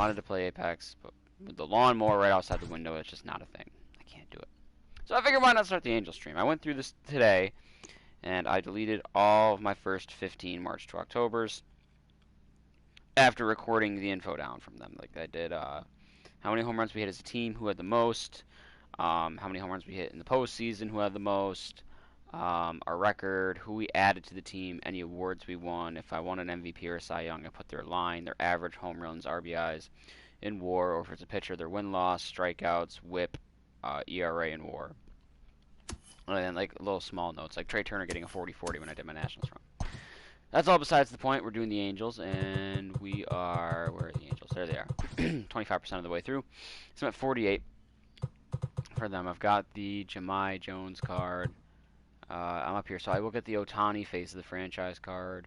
wanted to play Apex, but with the lawnmower right outside the window, it's just not a thing. I can't do it. So I figured why not start the Angel stream. I went through this today, and I deleted all of my first 15 March to Octobers after recording the info down from them. Like I did how many home runs we hit as a team, who had the most, how many home runs we hit in the postseason, who had the most, our record, who we added to the team, any awards we won. If I won an MVP or a Cy Young, I put their line, their average home runs, RBIs in WAR, or if it's a pitcher, their win-loss, strikeouts, WHIP, ERA in WAR. And then like little small notes, like Trey Turner getting a 40-40 when I did my Nationals run. That's all besides the point. We're doing the Angels, and we are, where are the Angels? There they are, 25% of the way through. So I'm at 48 for them. I've got the Jahmai Jones card. I'm up here, so I will get the Ohtani face of the franchise card.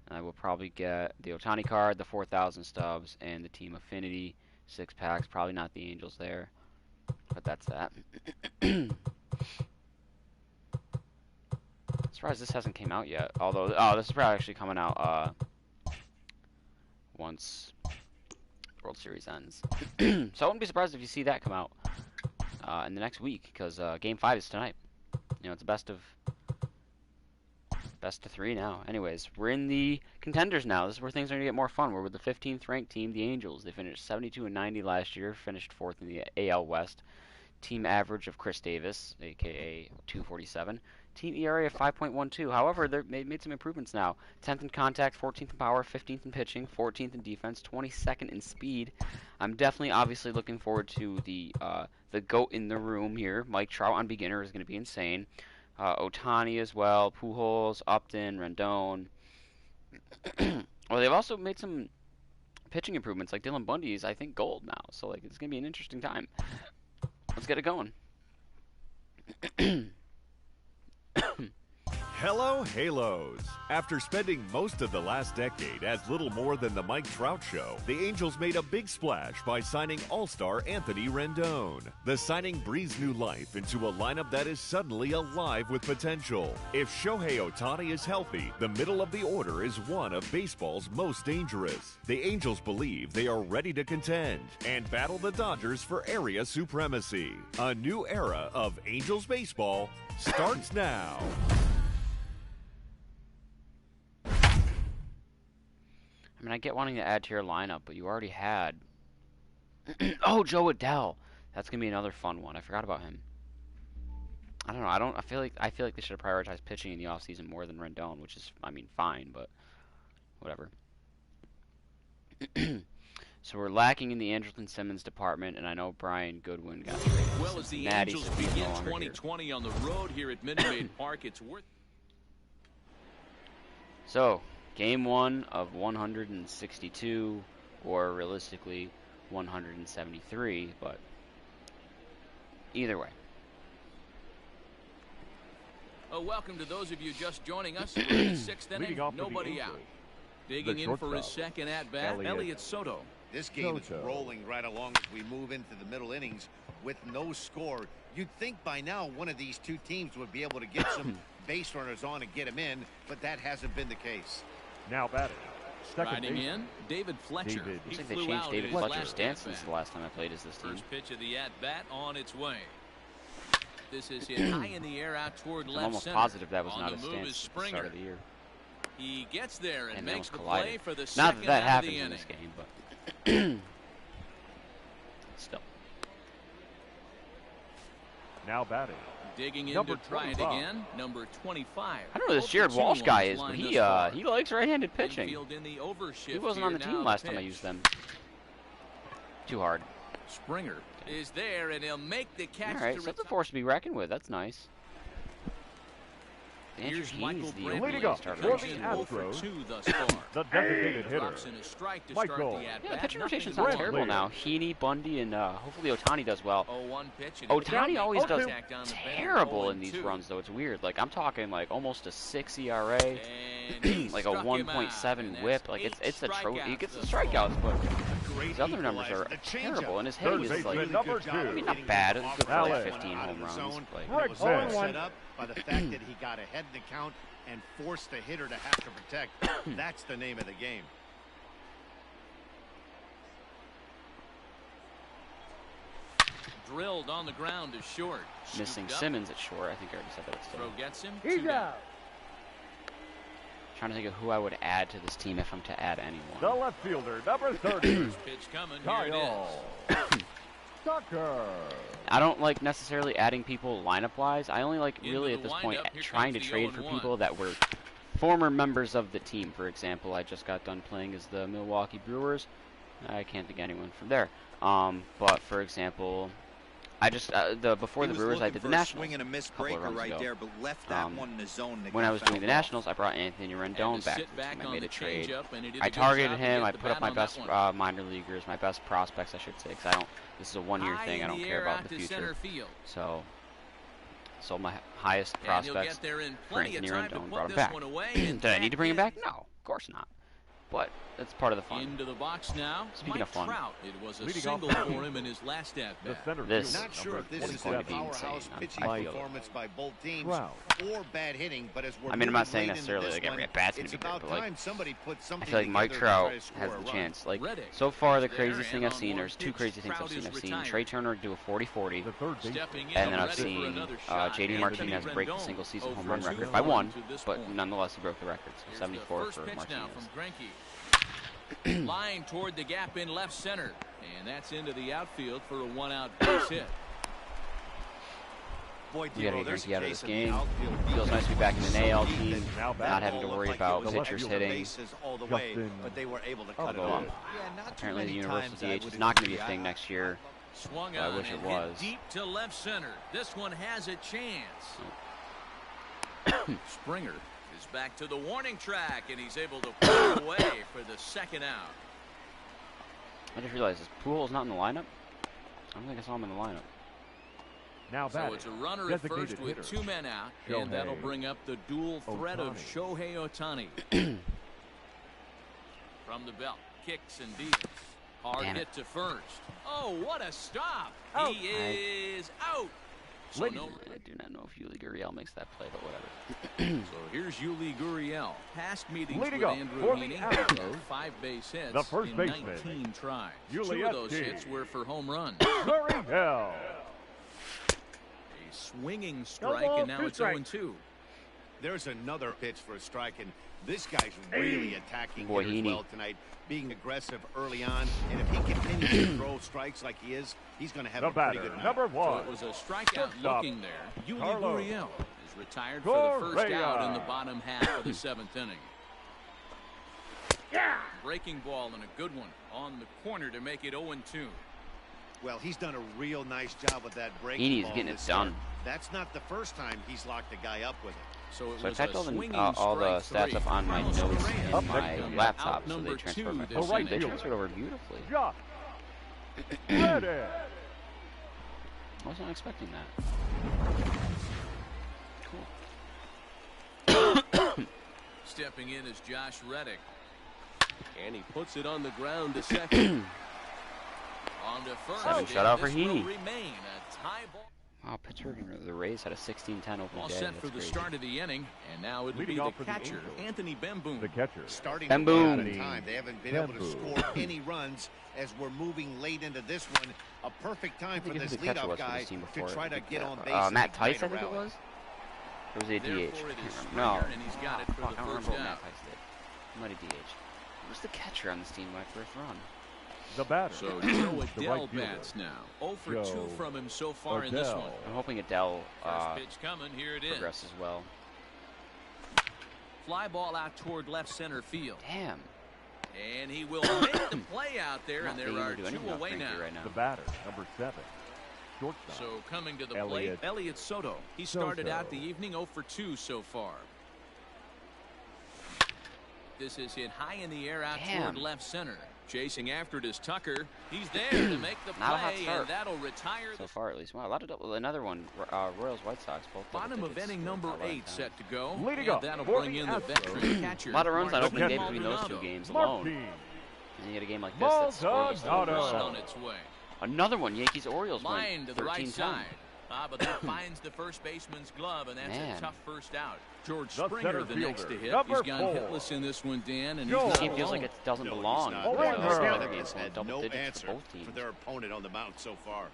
I will probably get the Ohtani card, the 4,000 stubs, and the Team Affinity 6-packs. Probably not the Angels there, but that's that. Surprised this hasn't came out yet. Although, this is probably actually coming out once World Series ends. So I wouldn't be surprised if you see that come out in the next week, because Game 5 is tonight. You know, it's a best of 3 now. Anyways, we're in the contenders now. This is where things are going to get more fun. We're with the 15th ranked team, the Angels. They finished 72-90 last year, finished 4th in the AL West. Team average of Chris Davis, aka 247. Team ERA of 5.12. However, they've made some improvements now. 10th in contact, 14th in power, 15th in pitching, 14th in defense, 22nd in speed. I'm definitely, obviously, looking forward to the GOAT in the room here. Mike Trout on beginner is going to be insane. Ohtani as well, Pujols, Upton, Rendon. Well, they've also made some pitching improvements. Like Dylan Bundy is, I think, gold now. So, like, it's going to be an interesting time. Let's get it going. Hello, Halos. After spending most of the last decade as little more than the Mike Trout Show, the Angels made a big splash by signing All-Star Anthony Rendon. The signing breathes new life into a lineup that is suddenly alive with potential. If Shohei Ohtani is healthy, the middle of the order is one of baseball's most dangerous. The Angels believe they are ready to contend and battle the Dodgers for area supremacy. A new era of Angels baseball starts now. I mean, I get wanting to add to your lineup, but you already had. Oh, Joe Adele. That's gonna be another fun one. I forgot about him. I don't know. I feel like they should have prioritized pitching in the offseason more than Rendon, which is, I mean, fine, but whatever. So we're lacking in the Andrelton Simmons department, and I know Brian Goodwin got traded. Well, as the Angels begin 2020 on the road here at Minute Maid Park, it's worth. So, Game 1 of 162, or realistically 173, but either way. Welcome to those of you just joining us. In the sixth inning, nobody out. Digging in for his second at-bat, Elliott Soto. This game is rolling right along as we move into the middle innings with no score. You'd think by now one of these two teams would be able to get some base runners on and get them in, but that hasn't been the case. Now batting. Riding in, David Fletcher. Looks like they changed David Fletcher's stance since the last time I played as this team. First pitch of the at-bat on its way. This is hit high in the air out toward left I'm almost center. positive that was not a stance at the start of the year. He gets there and makes the collided. play for the Not second that that out of happens the in inning. this game, but still. Now batting. Digging in to try it again. Number 25. I don't know who this Jared Walsh guy is, but he likes right-handed pitching. He wasn't on the team last time I used them. Too hard. Springer is there, and he'll make the catch. All right, so that's a force to be reckoned with. That's nice. Here's Michael leading up for the Astros, the designated hitter, Michael. Yeah, the pitching rotation's not terrible now. Heaney, Bundy, and hopefully Ohtani does well. Ohtani always does terrible in these runs, though. It's weird. Like, I'm talking like almost a 6 ERA, like a 1.7 WHIP. Like, it's a trophy. He gets the strikeouts, but his other numbers are terrible. And his hitting is like, I mean, not bad. It's good for like 15 home runs. Like, Set up by the fact that he got ahead in the count and forced the hitter to have to protect. That's the name of the game. Drilled on the ground to short. Missing Simmons at short. I think I already said that. Throw gets him. He's out. Trying to think of who I would add to this team if I'm to add anyone. The left fielder, number 30. Pitch coming. Kyle Tucker. I don't like necessarily adding people lineup-wise. I only like really at this point trying to trade for people that were former members of the team. For example, I just got done playing as the Milwaukee Brewers. I can't think of anyone from there. But for example, I just before the Brewers, I did the Nationals swing and a miss couple of runs right ago. There, but left that one in the zone when I was doing the Nationals, I brought Anthony Rendon back to the team. I made a trade. I targeted him. I put up my best minor leaguers, my best prospects, I should say, because I don't. This is a one-year thing. I don't care about the future. So, sold my highest prospects for Anthony Rendon. Brought him back. Did I need to bring him back? No, of course not. But that's part of the fun. Into the box now. Speaking of fun, it was a single for him in his last at bat. This Not sure if this is going a to be insane. powerhouse pitching I feel performance by both teams or bad hitting, but as we're I mean, I'm not moving saying late necessarily into like this every one, at bat's gonna it's be great, about but like time somebody put I something feel like Mike together to try Trout to score has a the run. chance. Like Reddick so far, the there, craziest thing and I've seen. on There's two one crazy things pitch, I've seen. Trout I've is seen retired. Trey Turner do a 40-40, The third base. Stepping in and then I've ready for seen another shot. JD Anthony Martinez break the Rendon single-season home over run two record to by one one, to this but point. nonetheless he broke the record. So Here's 74 the for first pitch now Martinez. from Greinke. Line toward the gap in left center, and that's into the outfield for a one-out base hit. Boy, We gotta get there's a Greinke out of case this the game. outfield Feels nice to be back in an AL team, Now not back. having to Ball worry looked like about it was pitchers the hitting. bases all the way, Justin. but they were able to cut it Although, off. apparently the many universal times I DH would is not going to agree. be a thing next year. Swung I on wish it and was. hit deep to left center. This one has a chance. Springer is back to the warning track, and he's able to pull it away for the second out. I just realized this Pujols not in the lineup. I don't think I saw him in the lineup. Now So batting. it's a runner at first Designated with hitter. 2 men out, Shohei and that'll bring up the dual threat of Shohei Ohtani. From the belt, kicks and deals. Hard Damn it. hit to first. Oh, what a stop! Out. He is out. So, Ladies. no, I do not know if Yuli Gurriel makes that play, but whatever. so here's Yuli Gurriel. Past meetings Leading with up Andrew for the Heaney. Astros, 5 base hits the first in baseman, 19 tries. Yuli 2 of those Gurriel. hits were for home runs. Gurriel. A swinging strike, ball, and now two it's strikes. 0-2. There's another pitch for a strike, and this guy's really attacking Boy, hitters Heaney. well tonight, being aggressive early on. And if he continues to throw strikes like he is, he's going to have The a pretty batter, good night. number So 1. it was a strikeout Shortstop, looking there. Yuli Carlos. Gurriel is retired for the first out in the bottom half of the 7th inning. Yeah. Breaking ball and a good one on the corner to make it 0-2. Well, he's done a real nice job with that breaking Heaney's ball getting it this done. year. That's not the first time he's locked a guy up with it. So it So I was typed a all the swinging all the strike stats up 3. on my Carlos notes Correa in Up my next. laptop, Out so they number transferred 2 my this Oh, right they field. transferred over beautifully. Josh. Ready. I wasn't expecting that. Cool. Stepping in is Josh Reddick. And he puts it on the ground to second. On to first. Seven and shutout for this will Heaney. remain a tie ball. Wow, Pittsburgh, the Rays had a 16-10 opening All day. set That's for the crazy. start of the inning, and now it'll Leading be the off for the catcher, Angels. Anthony Bemboom. The catcher. Starting And to run out boom. of time. They haven't been able to score any runs as we're moving late into this one. A perfect time for I think this who the catcher leadoff was for guy this team to before. try to get on base. Matt and Tice, I try to think it rally. was. Or was he a DH? Therefore, I it is can't remember. Springer, No. and he's got it for Fuck, the I don't first remember what Matt out. Tice did. He might have DH. Who was the catcher on this team my first run? The batter. So Joe The Adell right fielder. bats now. 0 for 2 Joe from him so far in this Adell. one. I'm hoping Adele First pitch coming. Here it is. progresses well. Fly ball out toward left center field. Damn. And he will make the play out there, Not and being there able are to do 2 anything about away Greinke now. right now. The batter, number 7. Shortstop. So coming to the Elliot plate, Elliot Soto. He started Soto. out the evening 0 for 2 so far. This is hit high in the air out Damn. toward left center. Chasing after it is Tucker. He's there to make the Not a hot play, start. and that'll retire So the far, at least. Wow, a lot of double. Another one. Royals, White Sox, both. double bottom of digits. inning number Not a lot of 8 times. set to go. Leading And up that'll for bring the in the Astros. veteran catcher. A lot of runs on Martin opening day between those Maldonado. two games alone. Martin. And you get a game like this that's scoreless. Maldonado. Run on its way. Another one. Yankees Orioles Line win to the right 13-10. side. But that finds the first baseman's glove, and that's Man. a tough first out. George The Springer, center the next to fielder, hit. number He's gone 4. hitless in this one, Dan, and Joe. he's This not team feels alone. like it doesn't No, he's belong. not. So Ringer. some other Has games had going double no digits answer for both teams. for their opponent on the mound so far.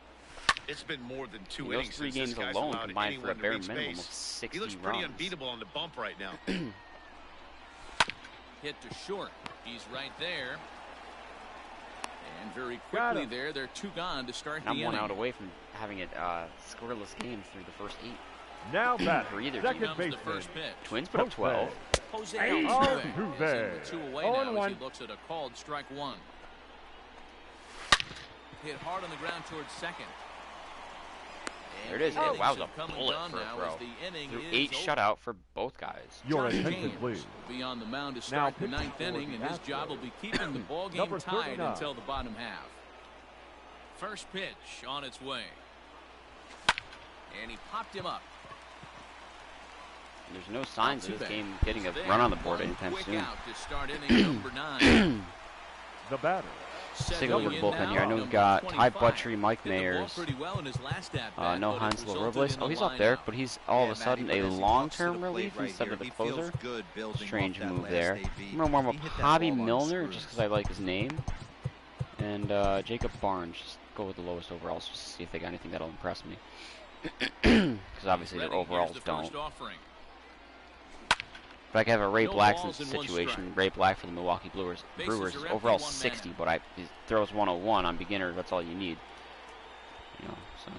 It's been more than 2 Those innings 3 since this games guy's alone allowed combined for a anyone to bare reach minimum of base. 60 He looks pretty runs. unbeatable on the bump right now. Hit to short. He's right there. And very quickly there, they're 2 gone to start And the I'm 1 inning. out away from having it scoreless games through the first 8. Now back. For either Second team. Comes the baseman. first pitch. Twins put up 12. Jose Altuve. Altuve is in with 2 away now as 0-1. he looks at a called strike 1. Hit hard on the ground towards second. There it is. The Wow, innings that was have a come and bullet gone for a now throw. as the inning Threw is 8 over. shutout for both guys. Your Josh attention, James please. will be on the mound to Now start the pitching 9th for inning, the and his job will Astros. be keeping the ball game Number tied 39. until the bottom half. First pitch on its way. And he popped him up. There's no signs of this Altuve game getting a is there. run on the board One anytime quick soon. out to start inning number 9. The batter. Take a look at the Settling in bullpen now, here. I know we've number got Ty 25. Buttrey, Mike Hit the ball Mayers, pretty well in his last at-bat, no but it Hansel resulted Robles. in Oh, the he's up there, lineup. but he's all of a Yeah, sudden Matty, a but as he long-term walks to the relief plate right instead here, of the he feels closer. good building Strange off that move last there. AB. I'm more of a He hit that Bobby ball on Milner screws. just because I like his name. And Jacob Barnes, just go with the lowest overalls just to see if they got anything that'll impress me. Because obviously their Ready. overalls Here's the don't. first offering. If I could have a Ray No Blackson balls and one situation, strike. Ray Black for the Milwaukee Brewers, Bases are empty, overall 1 man 60, out. but he throws 101 on beginner. That's all you need. You know, so.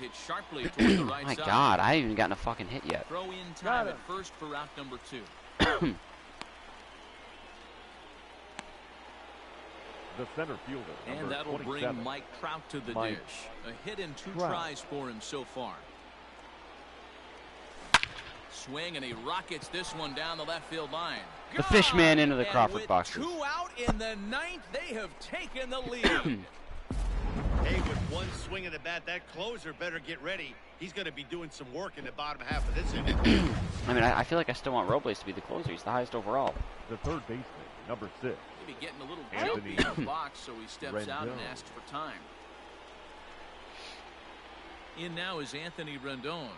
Hit sharply toward the right My side. God, I haven't even gotten a fucking hit yet. Throw in time at first for route number 2. The center fielder. And number that'll 27. bring Mike Trout to the Mike dish. A hit in 2 Trout. tries for him so far. Swing, and he rockets this one down the left field line. The fish man into the And Crawford with boxes. 2 out in the 9th, they have taken the lead. Hey, with 1 swing of the bat, that closer better get ready. He's going to be doing some work in the bottom half of this inning. I mean, I feel like I still want Robles to be the closer. He's the highest overall. The third baseman. Number 6. Maybe getting a little Anthony jumpy in the box, so he steps out and Rendon. asks for time. In now is Anthony Rendon.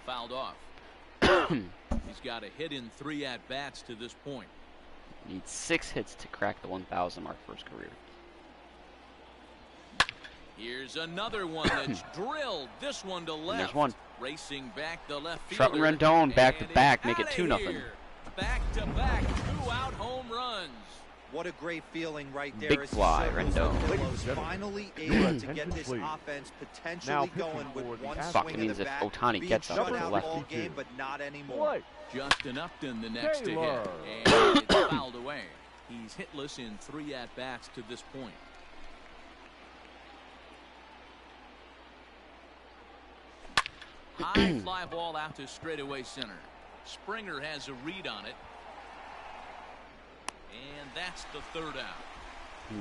Fouled off. He's got a hit in 3 at-bats to this point. Needs 6 hits to crack the 1,000 mark for his career. Here's another one that's drilled. This one to left. There's one. Racing back the left Trout fielder. and Rendon back to And back, it's make it outta 2-0. here. Back to back, 2-out home runs. What a great feeling right there. Big as he fly, circles Rendon. the Ladies pillows, and gentlemen, finally your able to attention, get this please. offense Now potentially pitching going with for the 1 Astros. Fuck, swing it of means the if bat. Ohtani being gets up shut to the out lefty. all game, but not anymore. Play. Justin Upton the next to Taylor. hit. And it's fouled away. He's hitless in 3 at-bats to this point. High fly ball out to straightaway center. Springer has a read on it. And that's the 3rd out.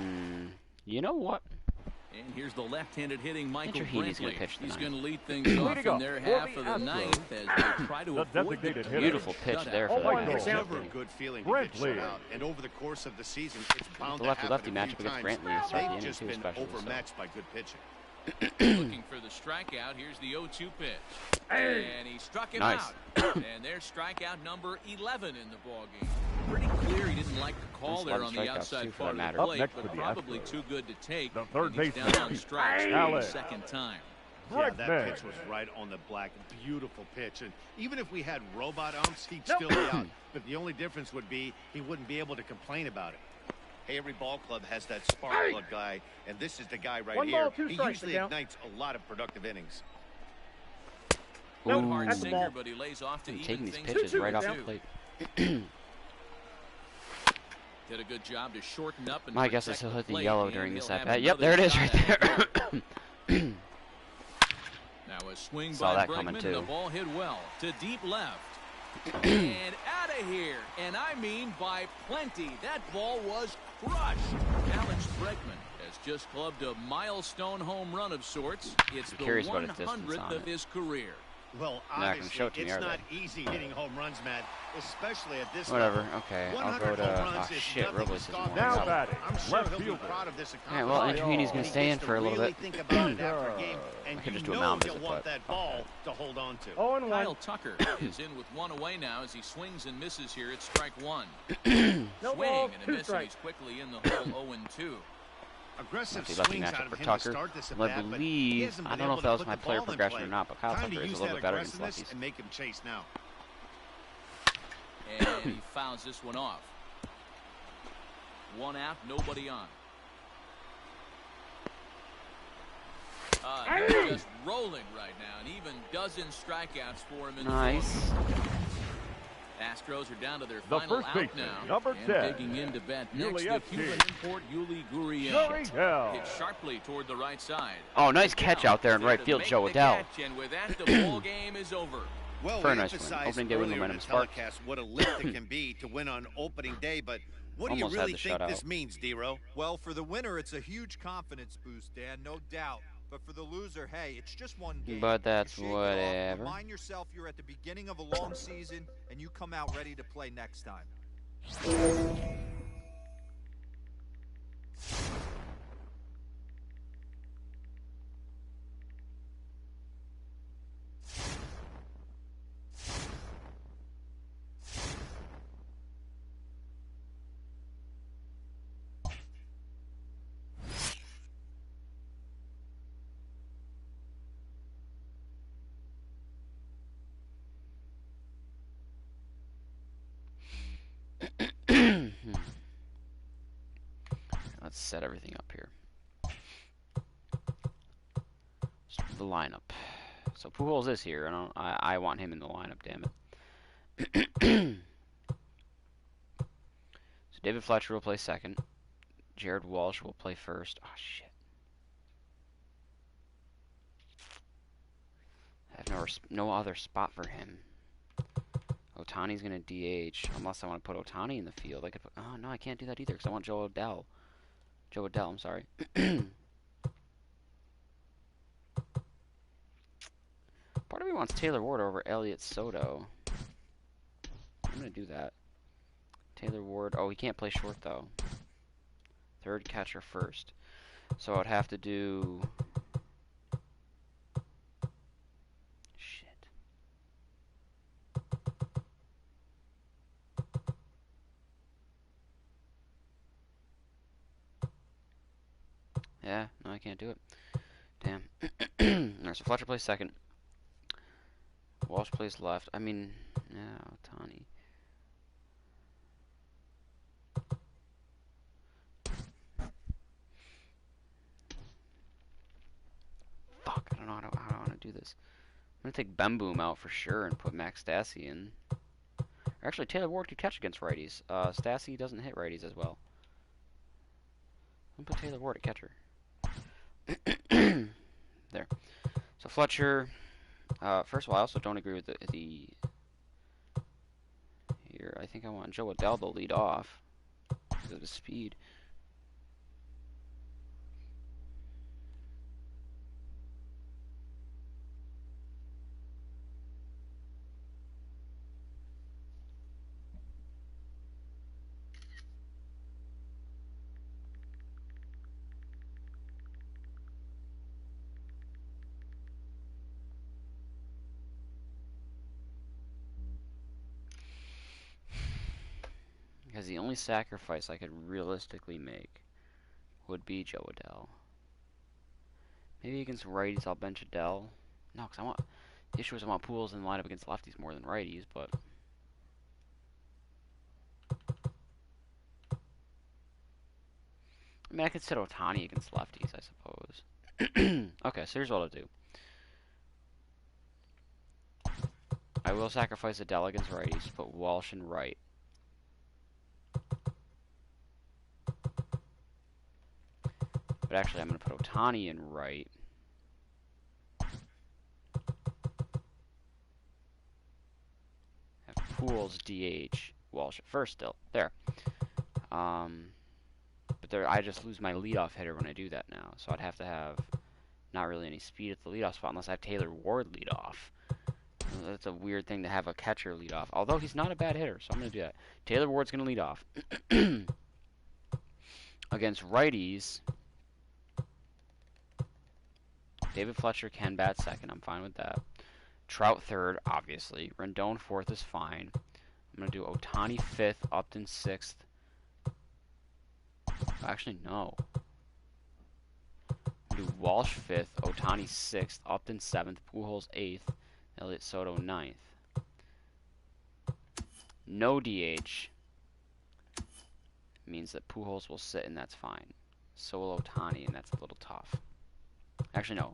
You know what? And here's the left-handed hitting Michael Andrew Heaney's Brantley. gonna pitch He's tonight. going to lead things off go in their for half the of the Astros. 9th as they try to The avoid the designated hitter. Beautiful pitch shutout. there for Oh, the my White God. It's Sox. never a good feeling to get Brantley. shut out. And over the course of the season, it's bound The to happen lefty-lefty a few matchup against times. Brantley to start the They've inning just too, been especially. So. overmatched by good pitching. Looking for the strikeout. Here's the 0-2 pitch. And he struck him Nice. out. And there's strikeout number 11 in the ballgame. Pretty clear he didn't like the call Nice there lot on of the strikeouts, outside too, for part that of the matter. plate, Up next but for the probably Astros. too good to take. The third And he's baseman. down on strikes for the Allen. 2nd time. Yeah, that Bregman. pitch was right on the black. Beautiful pitch. And even if we had robot umps, he'd still be out. But the only difference would be he wouldn't be able to complain about it. Hey, every ball club has that spark plug guy, and this is the guy right 1 here. ball, 2 He strikes, usually Miguel. ignites a lot of productive innings. No Ooh. hard That's the sinker, ball. but he lays off to I'm even taking these things pitches at right off the 2-2. plate. Did a good job to shorten up and My guess is protect he'll the hit the plate, yellow and during this he'll have at-bat. Yep, there it another is right shot at there. it. Now a swing Saw by that Bregman, coming, and too. the ball hit well to deep left. And out of here. And I mean by plenty. That ball was crushed. Alex Bregman has just clubbed a milestone home run of sorts. It's I'm the curious about his distance 100th on of it. his career. Well, They're not gonna obviously, show it to me, it's are not they? easy hitting home runs, Matt, especially at this Whatever. level. Okay, I'll 100 go to. home runs Oh is shit, nothing Robles to is scoff one. Now at. batting, I'm sure left he'll be fielder. proud of this Alright, well, accomplishment. Andrew Heaney's gonna He stay gets in to for a little really bit. think about it after a game, and I could you just do a know mound he'll visit, want but that fuck ball that. to hold on to. 0-1. Kyle Tucker is in with 1 away now as he swings and misses here at strike 1. No Swing ball, and a 2 miss, and strikes. he's quickly in the hole 0-2. Aggressive Lucky swings matchup out of for him Tucker. to start this at I bat, but he believe, hasn't I been don't know able if to that was put my the player ball in progression play. or not, but Kyle Time Tucker to is a use little that bit better against aggressiveness lefties. and make him chase now. And he fouls this one off. One out, nobody on. He's just rolling right now, and even dozen strikeouts for him in the Nice. Astros are down to their The final first out baseman, now. number And 10, digging in to bat next, the Yuli Cuban FG. import Yuli Gurriel. Gurriel. Hit sharply toward the right side. Oh, nice catch out there in right field, Joe Adell. And with that, the ball game is over. Well, Very we nice win. emphasized Opening day win, earlier in momentum the sparked. telecast what a lift it can be to win on opening day, but what do you Almost had really the think shutout. this means, D-Row? Well, for the winner, it's a huge confidence boost, Dan, no doubt. But for the loser, hey, it's just one game. But that's You shake it off, whatever. Remind yourself you're at the beginning of a long season, and you come out ready to play next time. Let's set everything up here. The lineup. So Pujols is here. I want him in the lineup. Damn it. So David Fletcher will play second. Jared Walsh will play first. Oh shit. I have no other spot for him. Otani's gonna DH unless I want to put Otani in the field. I could put. Oh no, I can't do that either because I want Joe Adell. Joe Adell, I'm sorry. Part of me wants Taylor Ward over Elliott Soto. I'm gonna do that. Taylor Ward. Oh, he can't play short though. Third catcher first. So I'd have to do. Shit. Yeah, no, I can't do it. Damn. Alright, so Fletcher plays second. Walsh plays left. I mean, yeah, Otani. Fuck, I don't know how I want to do this. I'm going to take Bemboom out for sure and put Max Stassi in. Or actually, Taylor Ward could catch against righties. Stassi doesn't hit righties as well. I'm going to put Taylor Ward at catcher. There. So Fletcher. First of all, I also don't agree with the here. I think I want Joe Adell to lead off because of his speed. Because the only sacrifice I could realistically make would be Joe Adell. Maybe against righties I'll bench Adell. No, because the issue is I want Pujols in the lineup against lefties more than righties, but I mean I could set Otani against lefties, I suppose. Okay, so here's what I'll do. I will sacrifice Adell against righties, put Walsh in right. But actually, I'm going to put Otani in right. Have Pujols DH. Walsh at first still. There. But there, I just lose my leadoff hitter when I do that now. So I'd have to have not really any speed at the leadoff spot unless I have Taylor Ward lead off. That's a weird thing to have a catcher lead off. Although he's not a bad hitter, so I'm going to do that. Taylor Ward's going to lead off. Against righties, David Fletcher can bat second. I'm fine with that. Trout third, obviously. Rendon fourth is fine. I'm going to do Otani fifth, Upton sixth. Actually, no. Do Walsh 5th, Otani 6th, Upton 7th, Pujols 8th, Elliott Soto 9th. No DH means that Pujols will sit, and that's fine. So will Otani, and that's a little tough. Actually, no.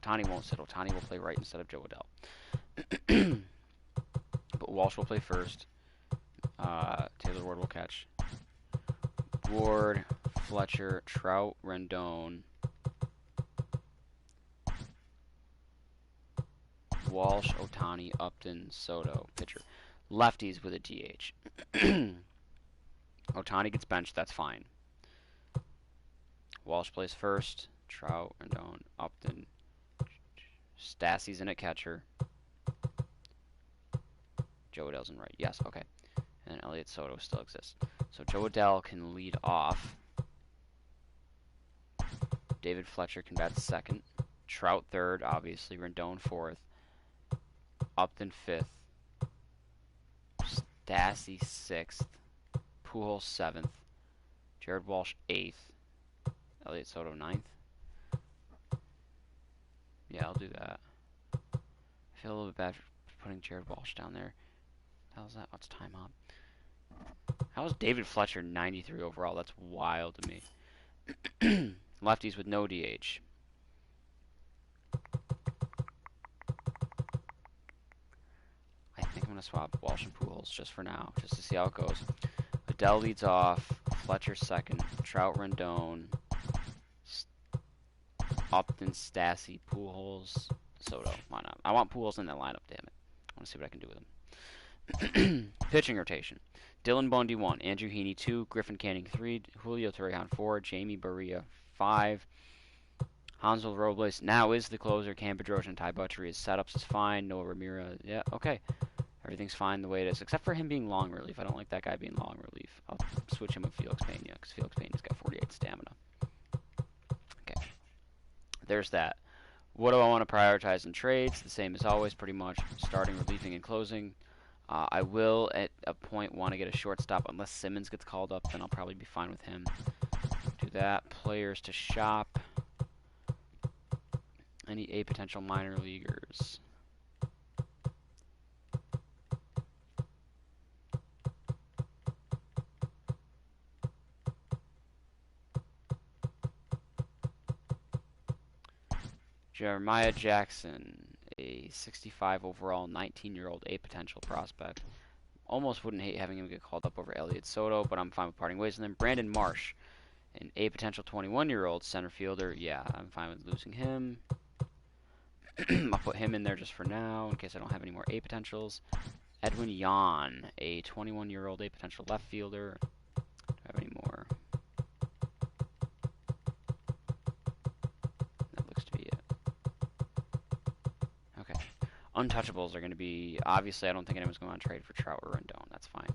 Otani won't sit. Otani will play right instead of Joe Adell. But Walsh will play first. Taylor Ward will catch. Ward, Fletcher, Trout, Rendon. Walsh, Otani, Upton, Soto, pitcher. Lefties with a DH. Otani gets benched, that's fine. Walsh plays first. Trout, Rendon, Upton. Stassi's in at catcher. Joe Adell's in right. Yes, okay. And then Elliott Soto still exists. So Joe Adell can lead off. David Fletcher can bat second. Trout third, obviously. Rendon fourth. Upton 5th, Stassi 6th, Pujols 7th, Jared Walsh 8th, Elliott Soto 9th. Yeah, I'll do that. I feel a little bit bad for putting Jared Walsh down there. How's that? What's time up? How is David Fletcher 93 overall? That's wild to me. Lefties with no DH. I'm going to swap Walsh and Pujols just for now, just to see how it goes. Adell leads off, Fletcher second, Trout, Rendon, Upton, Stassi, Pujols, Soto. Why not? I want Pujols in that lineup, damn it. I want to see what I can do with him. Pitching rotation. Dylan Bundy 1, Andrew Heaney 2, Griffin Canning 3, Julio Torrejon 4, Jamie Barria 5, Hansel Robles now is the closer. Cam Bedrosian, Ty Buttrey. His setups is fine. Noah Ramirez, yeah, okay. Everything's fine the way it is, except for him being long relief. I don't like that guy being long relief. I'll switch him with Felix Pena, because Felix Pena's got 48 stamina. Okay. There's that. What do I want to prioritize in trades? The same as always, pretty much. Starting, relieving, and closing. I will, at a point, want to get a shortstop. Unless Simmons gets called up, then I'll probably be fine with him. Do that. Players to shop. Any potential minor leaguers? Jeremiah Jackson, a 65 overall, 19-year-old potential prospect. Almost wouldn't hate having him get called up over Elliott Soto, but I'm fine with parting ways with him. Brandon Marsh, an potential 21-year-old center fielder. Yeah, I'm fine with losing him. I'll put him in there just for now, in case I don't have any more potentials. Edwin Yan, a 21-year-old potential left fielder. Do I have any more? That looks to be it. Okay. Untouchables are going to be, obviously, I don't think anyone's going to trade for Trout or Rendon. That's fine.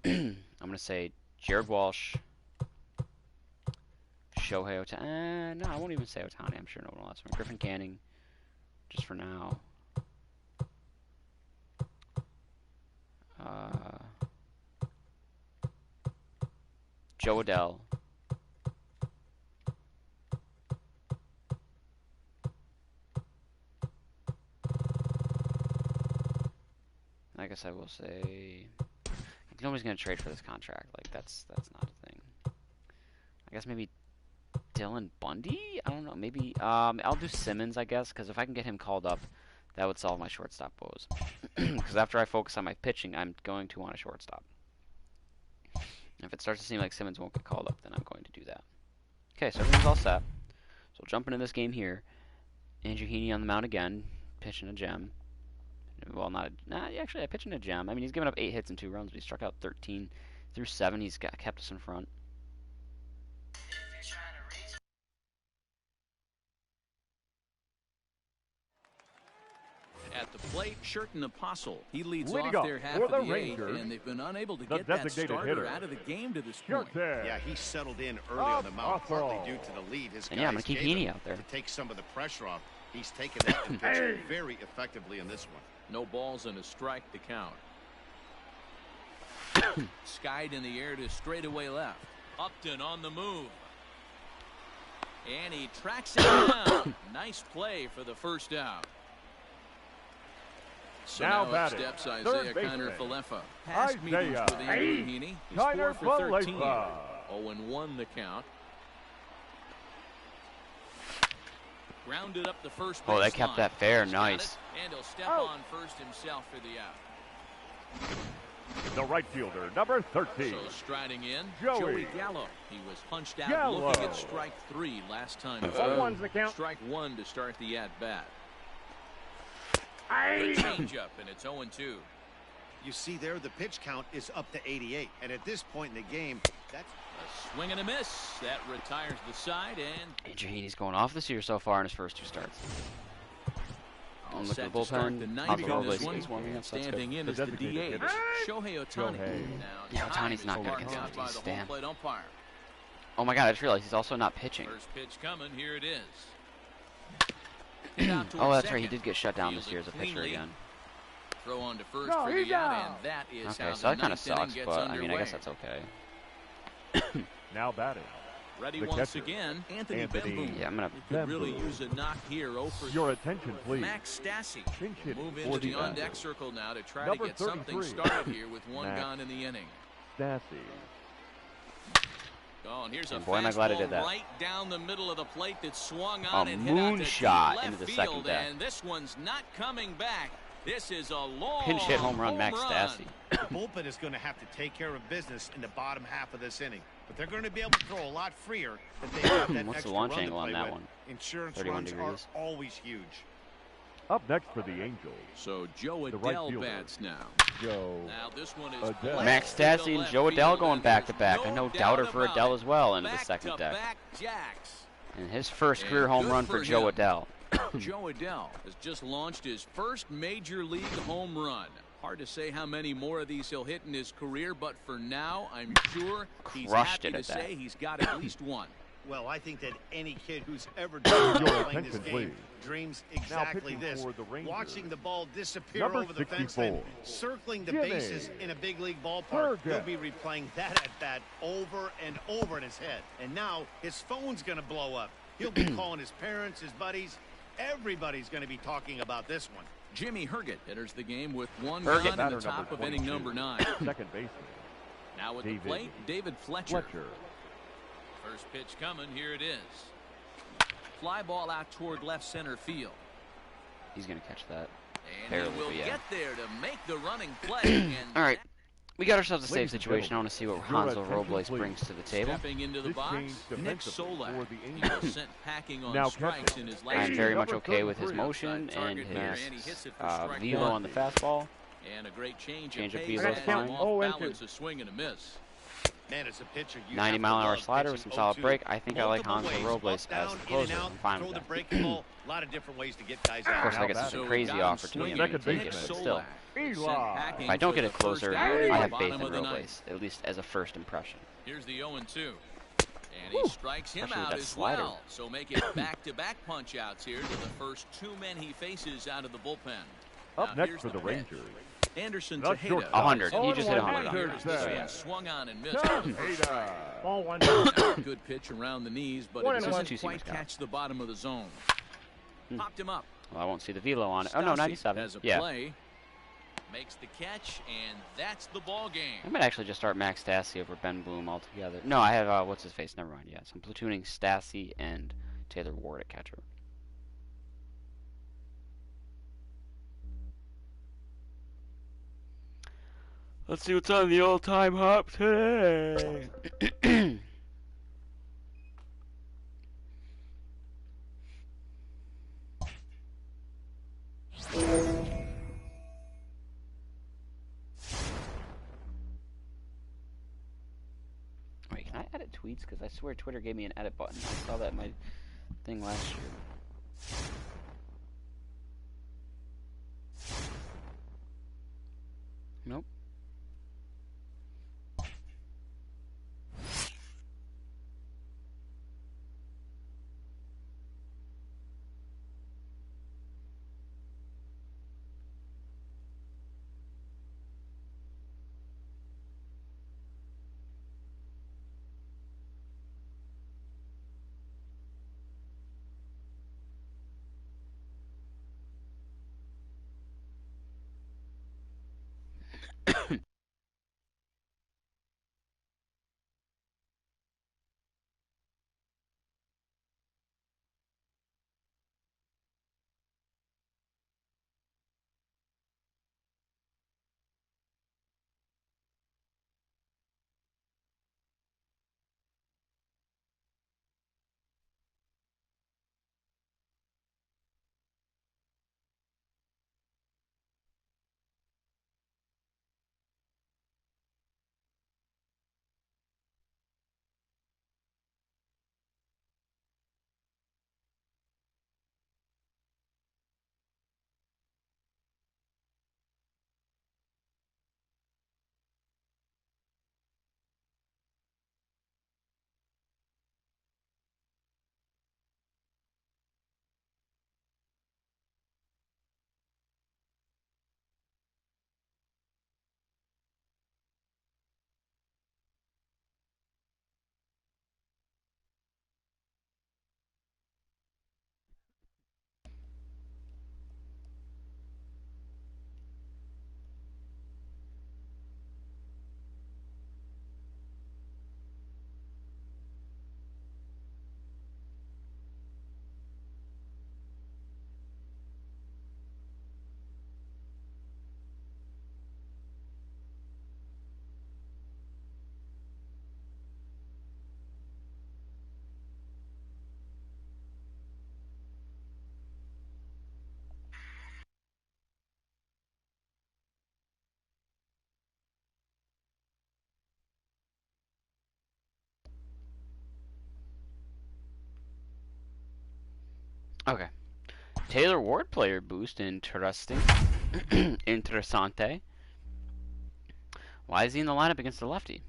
I'm going to say Jared Walsh, Shohei Ohtani. No, I won't even say Ohtani. I'm sure no one will ask me. Griffin Canning, just for now. Joe Adell. I guess I will say nobody's gonna trade for this contract. Like that's not a thing. I guess maybe Dylan Bundy. I don't know. Maybe I'll do Simmons. I guess because if I can get him called up, that would solve my shortstop woes. Because after I focus on my pitching, I'm going to want a shortstop. If it starts to seem like Simmons won't get called up, then I'm going to do that. Okay, so everything's all set. So we'll jump into this game here. Andrew Heaney on the mound again, pitching a gem. Well, actually, I pitching a gem. I mean, he's given up 8 hits and 2 runs, but he struck out 13 through 7. He's kept us in front. At the plate, Sherton Apostle. He leads Leading off their off half for of the the 8th, Rangers, and they've been unable to the get that designated starter hitter, out of the game to this point. Sherton. Yeah, he settled in early on the mound, partly due to the lead his And yeah, I'm guys going to keep gave Heaney him out there. to take some of the pressure off. He's taken that and pitched very effectively in this one. No balls and a strike to count. Skied in the air to straightaway left. Upton on the move. And he tracks it down. Nice play for the first out. So Now now up batting, steps third Isaiah baseman, Kiner Falefa. Past meetings Isaiah with Andrew Heaney. He's 4 Kiner for 13. Falefa. 0-1 the count. Grounded up the first Oh, they baseline. kept that fair. He's got Nice. it, and he'll step Out. on first himself for the out. The right fielder, number 13. So striding in, Joey Gallo. He was punched out Gallo. looking at strike 3 last time. 0-1's the count. Strike 1 to start the at-bat. The changeup, and it's 0-2. You see there, the pitch count is up to 88. And at this point in the game, that's A swing and a miss. That retires the side, and Andrew Heaney's going off this year so far in his first 2 starts. all Look at set the to start the bullpen. ninth Alonso in Robles this one. is warming up, so that's Standing good. in The is the designated DH, hitter. Shohei Ohtani. Shohei. Now, Yeah, time Ohtani's is not good marked against out by lefties, the home damn. plate umpire. Oh my god, I just realized he's also not pitching. First pitch coming. Here it is. Hit out Oh, towards that's right. He second. did get shut down this year as a Fielded pitcher cleanly. again. Throw on to first No, for he's the out, out. and that is Okay, how so the that kind of ninth inning sucks, gets but I mean, I guess underway. that's okay. Now batting, Ready the once catcher, again, Anthony Anthony Bemboom. Yeah, I'm gonna. Could really Bemboom. use a knock here. 0 for your attention, please. Max Stassi. Pinch hitting Move for into the the on-deck Angels. circle now to try Number to get something 33. started here with 1 Max gone in the inning. Stassi. Oh, and here's a And boy, am I glad I fastball did that. right down the middle of the plate that swung on A and hit out to moonshot deep left into the field, second deck. and this one's not coming back. This is a long Pinch hit home run, Max run. Stassi. the bullpen is going to have to take care of business in the bottom half of this inning. But they're going to be able to throw a lot freer if they have that What's the extra launch run to angle on play that with. one? Insurance 31 runs degrees. are always huge. Up next for the Angels, So Joe The right Adell fielder. bats now. Joe. Now this one is Adell. flat Max to the Stassi and left Joe field, Adell going and back to there's back. I no know doubt doubter for about Adell it. as well into the second deck. Back-to-back jacks. And his first And career home good run for for Joe him. Adell. Joe Adell has just launched his first major league home run. Hard to say how many more of these he'll hit in his career, but for now, I'm sure he's Crushed happy it to at that. say he's got at least one. Well, I think that any kid who's ever dreamed Your of playing this attention, game please. dreams Now exactly pitching this. for the Rangers, Watching the ball disappear number over the fence 64, line, circling the Jimmy bases in a big league ballpark. He'll Herget. be replaying that at bat over and over in his head. And now his phone's going to blow up. He'll be calling his parents, his buddies. Everybody's going to be talking about this one. Jimmy Herget enters the game with 1 Herget. gone in Batter the top number of inning 22, number 9. second baseman, Now at David the plate, David Fletcher. Fletcher. First pitch coming. Here it is. Fly ball out toward left center field. He's gonna catch that. And Barely, he will but yeah. get there to make the running play. And All right, we got ourselves a safe Ladies and situation. I gentlemen, want to see what your Hanzo attention, Robles please. brings to the table. stepping into the This box, change Nick defensively Solak. for the He Angels. was sent packing on Now strikes catching. in his I'm last very year. much Number okay with his 33. motion and Target here, and he his hits it for strike velo one. on the fastball. And a great change Change of of pace velo's and fine. off Oh, and balance, a swing and a miss. Man, as a pitcher, you 90 have to mile an hour love slider with pitching some solid 0-2. break. I think I like Multiple Hanzo ways, Robles up, down, as a in and closer. out, I'm fine throw with the that. breaking ball. A lot of different ways to get guys Of out. course, I Now get batting. some So crazy got him offer to me. swinging. I'm gonna Second take it, Nick baseman. but still, Solak. Eli. Sent packing if I don't for get the a closer, first I out in the have faith bottom in of the ninth. Robles, at least as a first impression. Here's the 0-2. And he strikes him Especially with out that as slider. well. So make it back-to-back punch-outs here to the first 2 men he faces out of the bullpen. Up Now, next here's for the pitch. Rangers, Anderson The Tejeda. shortstop. 100. He On just hit one 100. Anderson. Here's this Tejeda. one swung on and missed on the first strike. Ball one. Now, a good pitch around the knees, but One it and doesn't one. Two-seamer quite scout. catch the bottom of the zone. Popped him up. Well, I won't see the velo on it. Oh no, Stassi 97. has a Yeah. play. Makes the catch, and that's the ball game. I might actually just start Max Stassi over Ben Bloom altogether. No, I have what's his face? Never mind. Yeah, so I'm platooning Stassi and Taylor Ward at catcher. Let's see what's on the all-time hop today. Wait, can I edit tweets? Because I swear Twitter gave me an edit button. I saw that in my thing last year. Nope. Okay. Taylor Ward player boost. Interesting. Interessante. Why is he in the lineup against the lefty?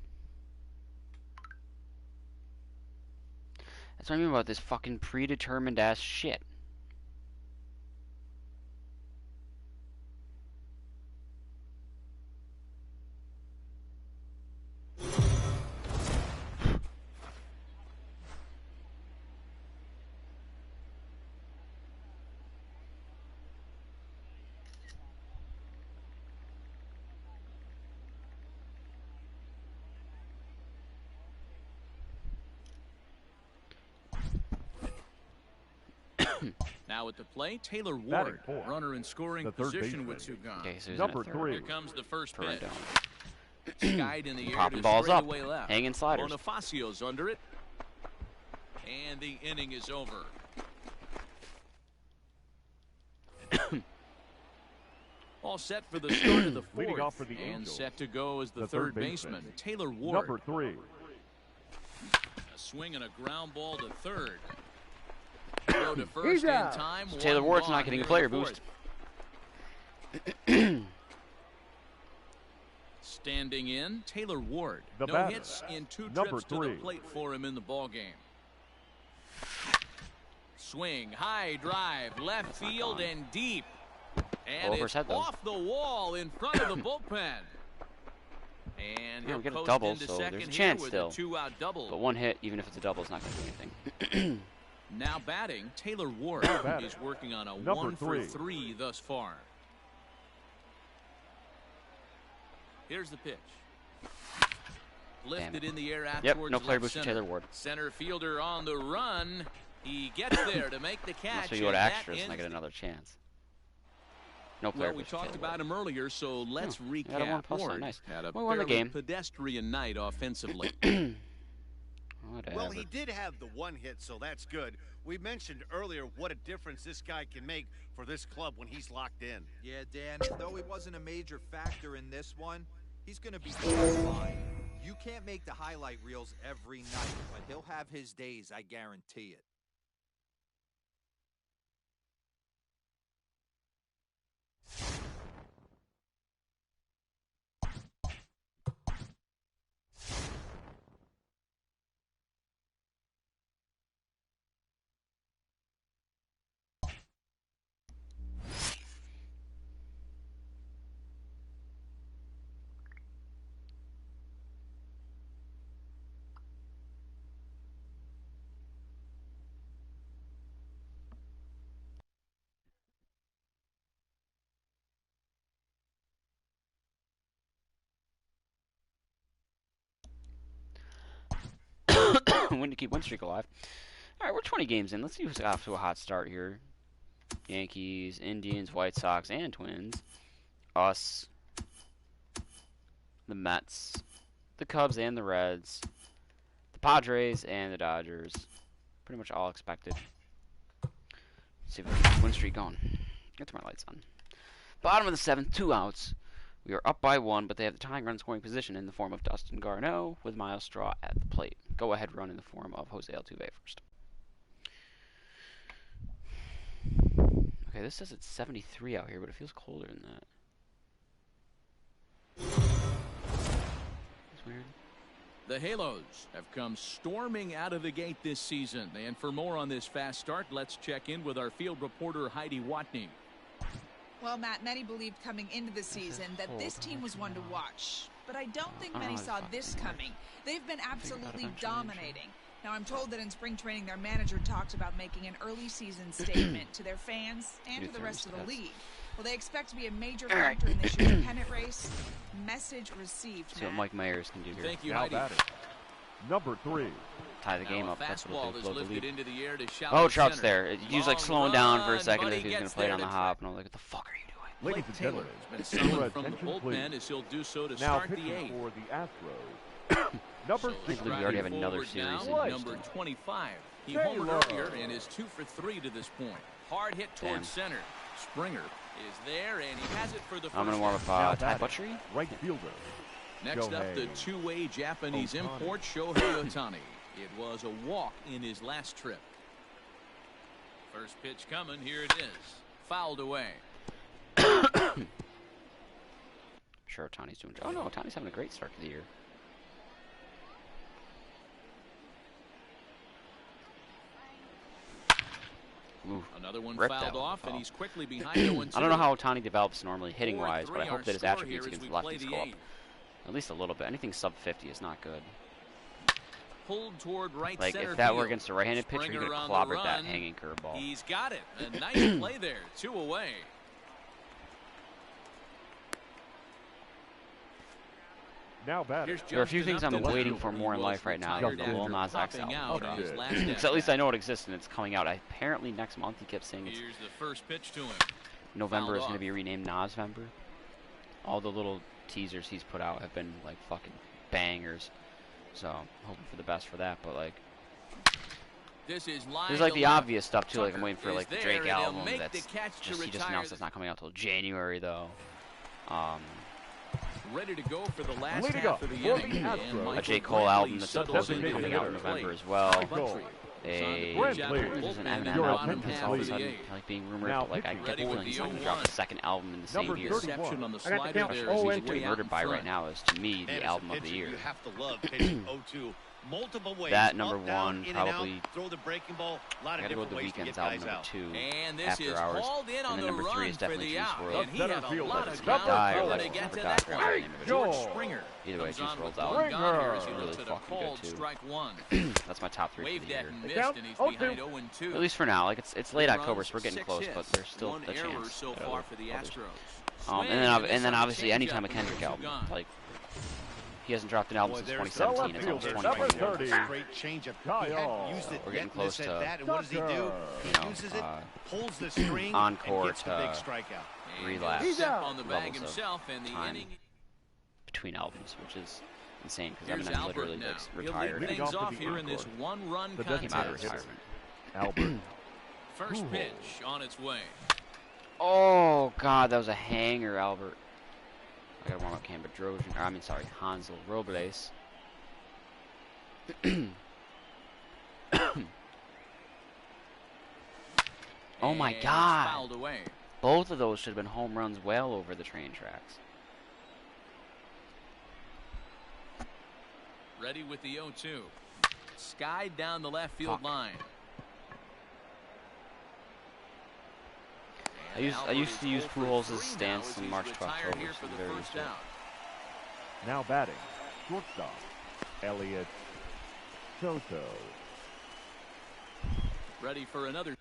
That's what I mean about this fucking predetermined ass shit. Now at the plate, Taylor Batting Ward, fourth, runner in scoring the third position baseman. with two gone. Okay, so he's Number in at third. 3. Here comes the first For pitch. Rendon. Skied in the air Popping to balls up. straightaway left. Hanging sliders. Bonifacio's under it. And the inning is over. All set for the start of the Leading fourth. off for the And Angels, set to go is the the third third baseman. baseman, Taylor Ward. Number 3. A swing and a ground ball to third. Go to first in out. time. So Taylor one Ward's gone not getting a here in player the fourth. boost. Standing in, Taylor Ward. The no batter, hits in two number trips to 3. the plate for him in the ballgame. Swing, high drive, left That's not field gone. and deep. And Over it's his head, though. off the wall in front of the bullpen. And Yeah, he'll we get a coast double, into so there's second a here chance with still. a two-out double. But one hit, even if it's a double, is not going to do anything. Now batting, Taylor Ward. Now batting, He's working on a number 1 for 3. 3 thus far. Here's the pitch. Lifted in the air out Yep, towards no player left boost for center. Taylor Ward. Center fielder on the run. He gets there to make the catch. Unless we go to and that extras and I ends get the- another chance. No player Well, we boost for talked Taylor about Ward. him earlier, so let's Yeah, I got a recap. 1+, Ward nice. had a We won the fairly game. pedestrian night offensively. Whatever. Well, he did have the one hit, so that's good. We mentioned earlier what a difference this guy can make for this club when he's locked in. Yeah, Dan, though he wasn't a major factor in this one, he's going to be just fine. You can't make the highlight reels every night, but he'll have his days, I guarantee it. Win to keep win streak alive. All right, we're 20 games in. Let's see who's off to a hot start here. Yankees, Indians, White Sox, and Twins. Us. The Mets. The Cubs and the Reds. The Padres and the Dodgers. Pretty much all expected. Let's see if we can keep win streak going. Get to my lights on. Bottom of the 7th, 2 outs. We are up by 1, but they have the tying run scoring position in the form of Dustin Garneau with Miles Straw at the plate. Go ahead run in the form of Jose Altuve first. Okay, this says it's 73 out here, but it feels colder than that. That's weird. The Halos have come storming out of the gate this season. And for more on this fast start, let's check in with our field reporter, Heidi Watney. Well, Matt, many believed coming into the season that this team was one to watch. But I don't think many saw this coming. They've been absolutely dominating. Now, I'm told that in spring training, their manager talked about making an early season statement to their fans and to the rest of the league. Well, they expect to be a major factor in this year's pennant race. Message received, See what Matt. Mike Myers can do here. Thank you, Now Heidi. batting, number 3. Tie the game Now up. a That's what fastball it'll do. is Blow the lifted lead. into the air to shallow Oh, Trout's center. there. He was like Long slowing down for a run, second but as he was he going gets to play it there on the to hop, and I was like, what the fuck are you doing? Ladies Blake and Taylor gentlemen, has been your summoned from the attention, bullpen please. as he'll do so to Now start the pitching 8th. for the Astros, number So 6. we already have another driving forward series now, in number Houston. 25. He Taylor. homered earlier and is 2 for 3 to this point. Hard hit towards Damn. center. Springer is there and he has it for the first. I'm going to warm up Now Ty batting, Butchery. right fielder. Next up, the Shohei two-way Japanese Ohtani. import Shohei Ohtani. It was a walk in his last trip. First pitch coming. Here it is. Fouled away. Sure, Otani's doing. Oh no, Otani's having a great start to the year. Ooh, Another one ripped fouled that one. off, and he's quickly behind 0-2. I don't know how Otani develops normally hitting-wise, but I 4-3 hope our that his score attributes here as against we the play lefties the go up. eighth. At least a little bit. Anything sub 50 is not good. Pulled toward right Like, center if that field. were against a right-handed pitcher, he Springer could on the have clobbered that run. hanging curveball. He's got it. A nice play there. 2 away. Now batting. There are a few things I'm waiting for more in life right now than the Lil Nas X album. Because at least I know it exists and it's coming out. Apparently next month he kept saying it's Here's the first pitch to him. November is Fouled going to off. be renamed Nasvember. All the little teasers he's put out have been like fucking bangers. So I'm hoping for the best for that. But like, This is there's like the obvious stuff too. Like I'm Tucker waiting for is like the there, Drake and he'll album. make That's the catch to just he just retire announced the- it's not coming out till January though. Ready to go for the last Leading half up of the for the inning. Astros. And A Michael J. Cole Brantley album that's settles supposedly into designated coming out in hitter. November as well. Goal. A Brantley. there's an Bullpen Eminem Your album attention, that's all of a please. sudden like being rumored, Now but like I pitching. get the Ready feeling with he's the not going to drop a 0-1. second album in the Number same year. 31. Reception on the I got the slider count. there. Oh, He's and way out Murdered in by front. right now is to me And the as a album of the pitcher, year. You have to love pitching 0-2 multiple ways. That number Up, down, one, in and out, probably. throw the breaking ball. A lot I of gotta go with different the ways to Weeknd's get album guys number out. 2 And this after is hours, hauled in and on then the number 3 run is for definitely the Juice out. WRLD. And he Center had a fielder, lot of number ground Die or cover Let to It get to Die, that forgot one. the name of it. George George. Springer Either way, comes Juice on with WRLD's one album gone here as he really looks at a fucking called good too. strike one. That's my top 3 for Waved the that year. and missed, count. and he's 0-2. behind 0-2. At least for now, like it's late Runs, October, so we're getting 6 close, hits, but there's still one a error chance. so that far other- for the others. Astros. And Swing, then this obviously on a anytime a changeup, Kendrick and album, gone. like he hasn't dropped an album Boy, since there's 2017. It's the almost left fielder, 2021. number 30. Straight changeup. Kyle. He hadn't used So it we're yet getting in close this to, at-bat, and what does he do? Tucker. He you know, uses it, pulls the string, encore and gets the big to strikeout. And relapse he's up on the bag levels of himself, and the time inning. between albums, which is insane because Here's Eminem Albert literally now. like He'll retired. lead Leading things off to off the here in this encore. one-run The Came out of contest. retirement. Albert. First Ooh. pitch on its way. Oh God, that was a hanger, Albert. I gotta warm up Cam Bedrosian. I mean, sorry, Hansel Robles. Oh my And it's God! fouled away. Both of those should have been home runs well over the train tracks. Ready with the 0-2. Skied down the left field Fuck. line. I used to use Pujols' stance in March to retired October, here so for I'm the very first used to it. out. Now batting. Shortstop. Elliott Soto. Ready for another.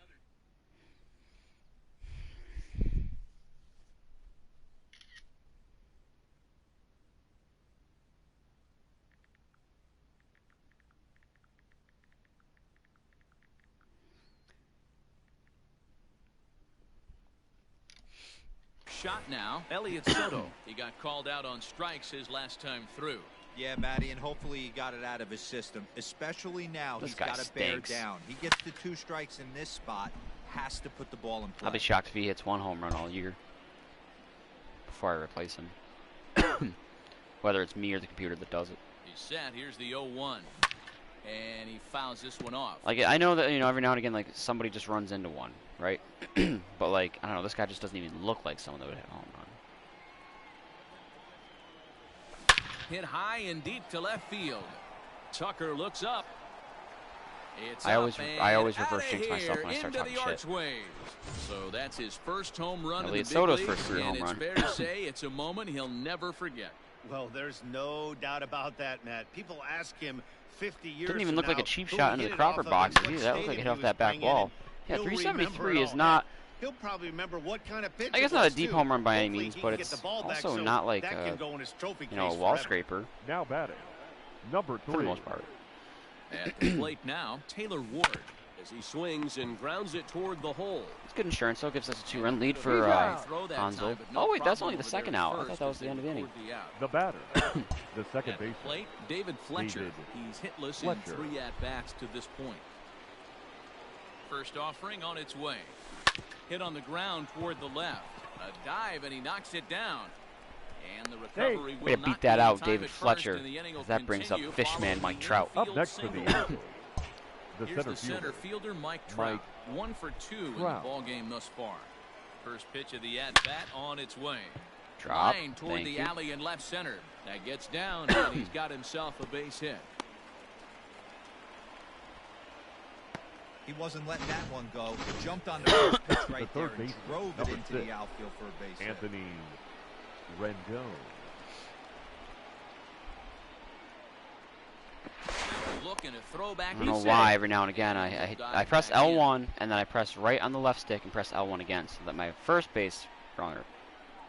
Shot now, Elliott Soto. He got called out on strikes his last time through. Yeah, Matty, and hopefully he got it out of his system, especially now. This He's guy got to bear stinks. down. He gets the 2 strikes in this spot, has to put the ball in play. I'll be shocked if he hits 1 home run all year before I replace him. Whether it's me or the computer that does it. He's set. Here's the 0-1. And he fouls this one off. Like, I know that, you know, every now and again, like, somebody just runs into one, right? But, like, I don't know, this guy just doesn't even look like someone that would hit a home run. Hit high and deep to left field. Tucker looks up. It's I up always and reverse outta jinx myself here when I start into talking the shit. archways. So that's his first home run Elliott in the Soto's big first leagues, career and home it's run. fair to say it's a moment he'll never forget. Well, there's no doubt about that, Matt. People ask him 50 years Didn't even from look like now, a cheap who shot he into the hit it off Crawford of box. and what That looked like it stadium hit off he that was back playing in, wall. and Yeah, he'll remember 373 it is all. not. He'll probably remember what kind of pitch I guess it not a was, deep too. home run by any Hopefully means, he but can get it's the ball back also so not like that a, can go in his trophy you know, a case wall forever. scraper Now batting. Number for the 3. most part. At the plate now, Taylor Ward as he swings and grounds it toward the hole. It's good insurance, though. Gives us a 2-run lead for Throw that Hansel. time, but no Oh, wait, that's problem only the over second there out. I first thought that was as the they end of the inning. record the out. The batter. The second At the baseman. plate, David Fletcher. David He's hitless Fletcher. in 3 at-bats to this point. First offering on its way. Hit on the ground toward the left. A dive, and he knocks it down. And the recovery will Way to not beat that be in out, time David at first, Fletcher. and the inning will That brings up continue Fishman following Mike the Trout. Up infield next for the single. Angels. The Here's the center center fielder, fielder, Mike Trout. 1 for 2 in the ball game thus far. First pitch of the at-bat on its way. Drop. Line toward Thank the you. alley in left center. That gets down, and he's got himself a base hit. He wasn't letting that one go. He jumped on the first pitch right there third and baseman, drove it number into 6, the outfield for a base hit. Anthony Rendon. Looking to throw back. I don't know why every now and again I press L1 and then I press right on the left stick and press L1 again so that my first base runner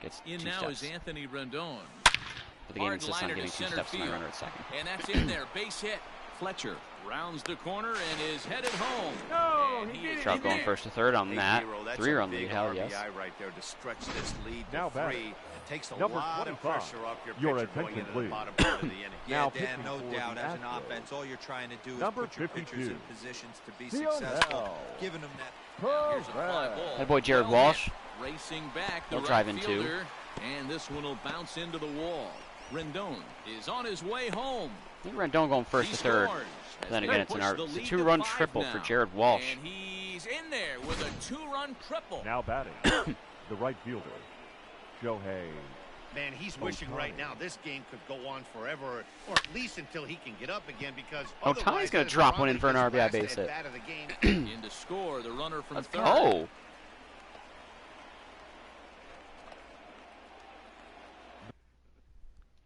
gets In 2 now steps. is Anthony Rendon. But the game Hard insists on liner giving to 2 center steps to my field. runner at second. And that's in there. Base hit. Fletcher rounds the corner and is headed home. No, And he he did is it. Trout in going there. first to third on Hey, that. Hero, that's 3-run a big lead, hell RBI yes. right there to stretch this lead Now to batting. 3. It takes a Number lot of 25. pressure off your Your pitcher going attention, into the please. bottom part of the inning. Yeah, Now Dan, pitching no for doubt. the As an Astros. offense, all you're trying to do is Number put your pitchers 52. in positions to be Leonel. successful, giving them that. Here's a fly ball. That boy Jared Well Walsh. hit. Racing back, the He'll right drive in, too. fielder, and this one will bounce into the wall. Rendon is on his way home. I think Rendon going first He to third. scores as Then they again, it's push a the lead 2-run to 5 triple for now. Jared Walsh. And he's in there with a 2-run triple. Now batting, the right fielder, Shohei. Man, he's wishing right now this game could go on forever, or at least until he can get up again, because Ohtani's otherwise gonna that is drop one in for an probably RBI his base last hit. at-bat of the game. In to score, the runner from Let's third. go.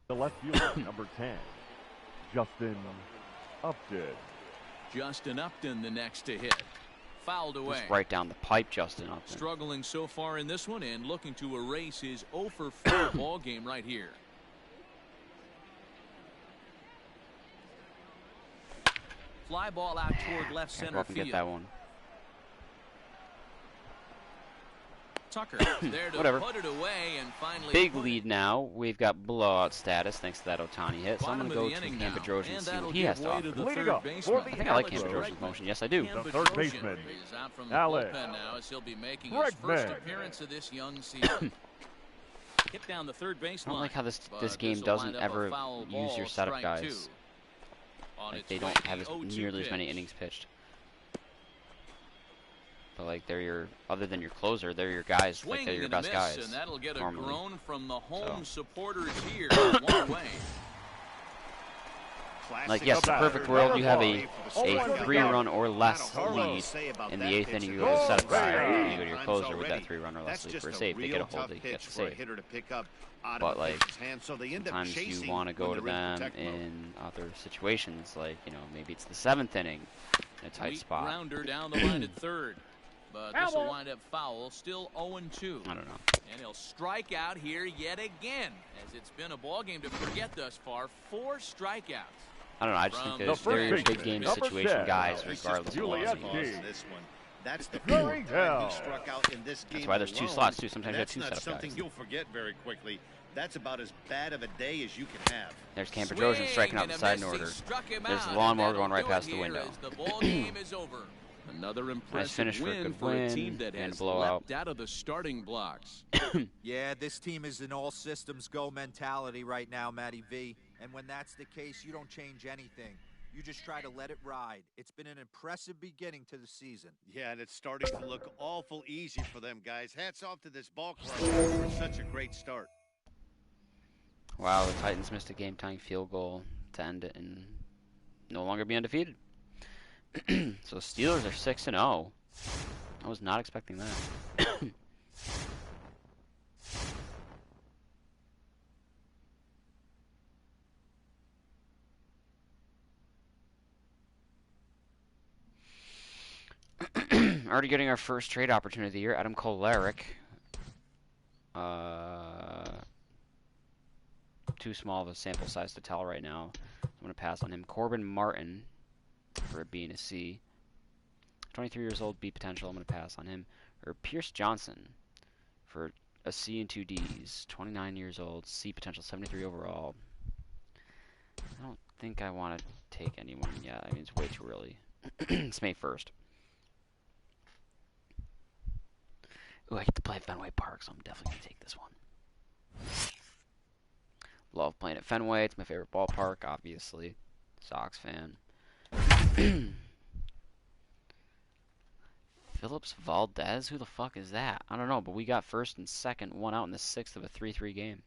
The left fielder, number 10, Justin Upton. Justin Upton the next to hit. Fouled away. Just right down the pipe, Justin Upton. Struggling so far in this one and looking to erase his 0 for 4 ball game right here. Fly ball out toward left Can't go center up and get field. that one. Tucker there to Whatever. put it away and finally Big put it. lead now. We've got blowout status thanks to that Ohtani hit. So I'm Bottom going of to the go to inning Cam now, Pedrosian and and see that'll what he give has to way offer. to the Leading third up baseman. for the I think I like Alex Cam Pedrosian's Bregman. motion. Yes, I do. Cam The third Pedrosian baseman, is out from the Alex bullpen now as he'll be making his first Bregman. appearance of this young season. Hit down the third baseline. I don't like how this but game this'll doesn't wind up a ever foul use ball, your setup strike guys. 2. On Like its they way, don't have the 0-2 nearly as many pitch. innings pitched. But like they're your, other than your closer, they're your guys. Like Swing they're your and a best miss, guys. and that'll get a normally. groan from the home So. supporters here. 1 away. Like yes, the perfect world, you have a Oh, 3-run or less Not a whole lot to lead. say about In the that 8th pitch inning, you that go to was setup guy, right. or you go to your Times closer with already. that 3-run or less That's lead just for a a save. They real get a hold, tough they pitch get the for a save. hitter to pick up out But of the like, pitcher's hand, so they end up sometimes chasing you want to go when to they're in them protect mode. in other situations, like maybe it's the 7th inning, in a tight Sweet spot. grounder down the line at third. But this will wind up foul. Still 0-2. I don't know. And he'll strike out here yet again, as it's been a ball game to forget thus far. 4 strikeouts. I don't know. I just think From there's the very first big baseman, game number situation 7, guys, He's just regardless of Juliet what lost it is. G. in this one. That's the Very first time well. he struck out in this game. That's why there's 2 alone, slots too. Sometimes you have and 2 that's not setup something guys. you'll forget very quickly. That's about as bad of a day as you can have. There's Cam Pedrosian striking out Swing the side and in a miss. He order. struck him There's out, the lawnmower and going right that'll do past it the here window. as the ball game is over. Another impressive finish for a win good for a win team that and has blowout. leapt out of the starting blocks. Yeah, this team is an all systems go mentality right now, Matty V. And when that's the case, you don't change anything. You just try to let it ride. It's been an impressive beginning to the season. Yeah, and it's starting to look awful easy for them, guys. Hats off to this ball club for such a great start. Wow, the Titans missed a game-tying field goal to end it and no longer be undefeated. So Steelers are 6-0. I was not expecting that. Already getting our first trade opportunity of the year. Adam Kolarek. Too small of a sample size to tell right now. I'm going to pass on him. Corbin Martin for a B and a C. 23 years old, B potential. I'm going to pass on him. Or Pierce Johnson for a C and 2 Ds. 29 years old, C potential, 73 overall. I don't think I want to take anyone yet. I mean, it's way too early. It's May 1st. Ooh, I get to play at Fenway Park, so I'm definitely going to take this one. Love playing at Fenway. It's my favorite ballpark, obviously. Sox fan. Phillips Valdez? Who the fuck is that? I don't know, but we got first and second, one out in the sixth of a 3-3 game.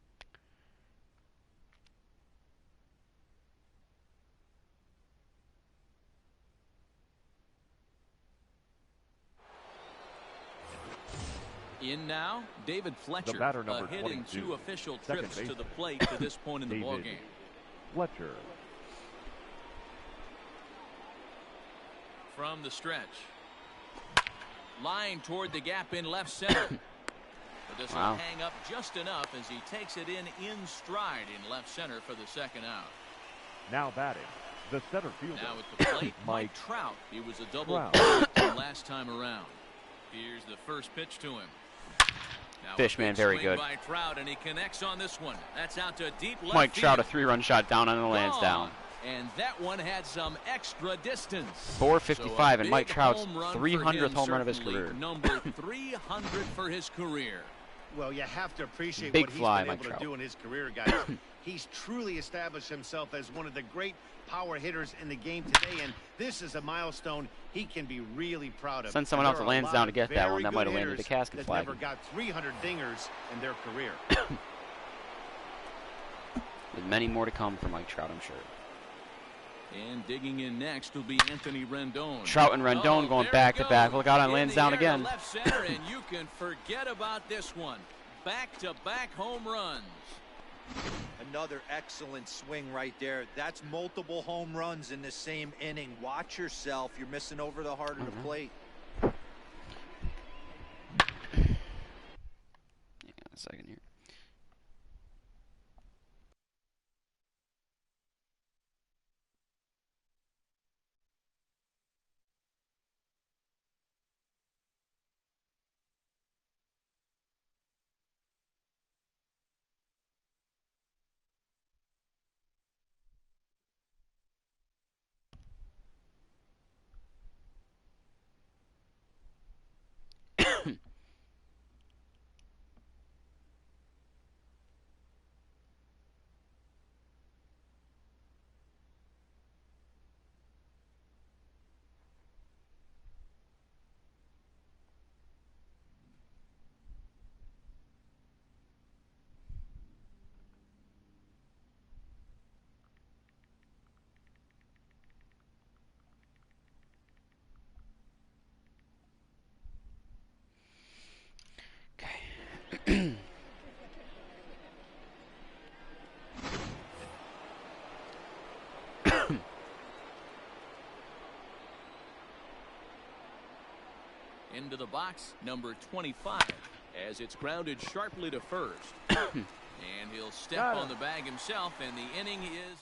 In now, David Fletcher. The batter, number a hit 22, in 2 official second trips to baseman. the plate to this point in the David ballgame. Fletcher. From the stretch. Line toward the gap in left center. But this will hang up just enough as he takes it in stride in left center for the second out. Now batting, the center fielder. Now at the plate, Mike Trout. He was a double last time around. Here's the first pitch to him. Now Fishman, very good. By Trout, and he connects on this one. That's out to deep left Mike Trout, a field. 3-run shot down on the Lansdowne. And that one had some extra distance. 455, so and Mike Trout's home run 300th home run of his career. Number 300 for his career. Well, you have to appreciate Big what he's fly, been Mike able Trout. to do in his career, guys. He's truly established himself as one of the great power hitters in the game today, and this is a milestone he can be really proud of. Send someone else to Lansdowne to get that one. That might have landed the casket that flag. never got 300 dingers in their career. With many more to come for Mike Trout, I'm sure. And digging in next will be Anthony Rendon. Trout and Rendon going back to back. Look out on Lansdowne again. Left center, and you can forget about this one. Back-to-back home runs. Another excellent swing right there. That's multiple home runs in the same inning. Watch yourself. You're missing over the heart of the plate. Hang on a second here. Into the box, number 25, as it's grounded sharply to first. And he'll step on the bag himself, and the inning is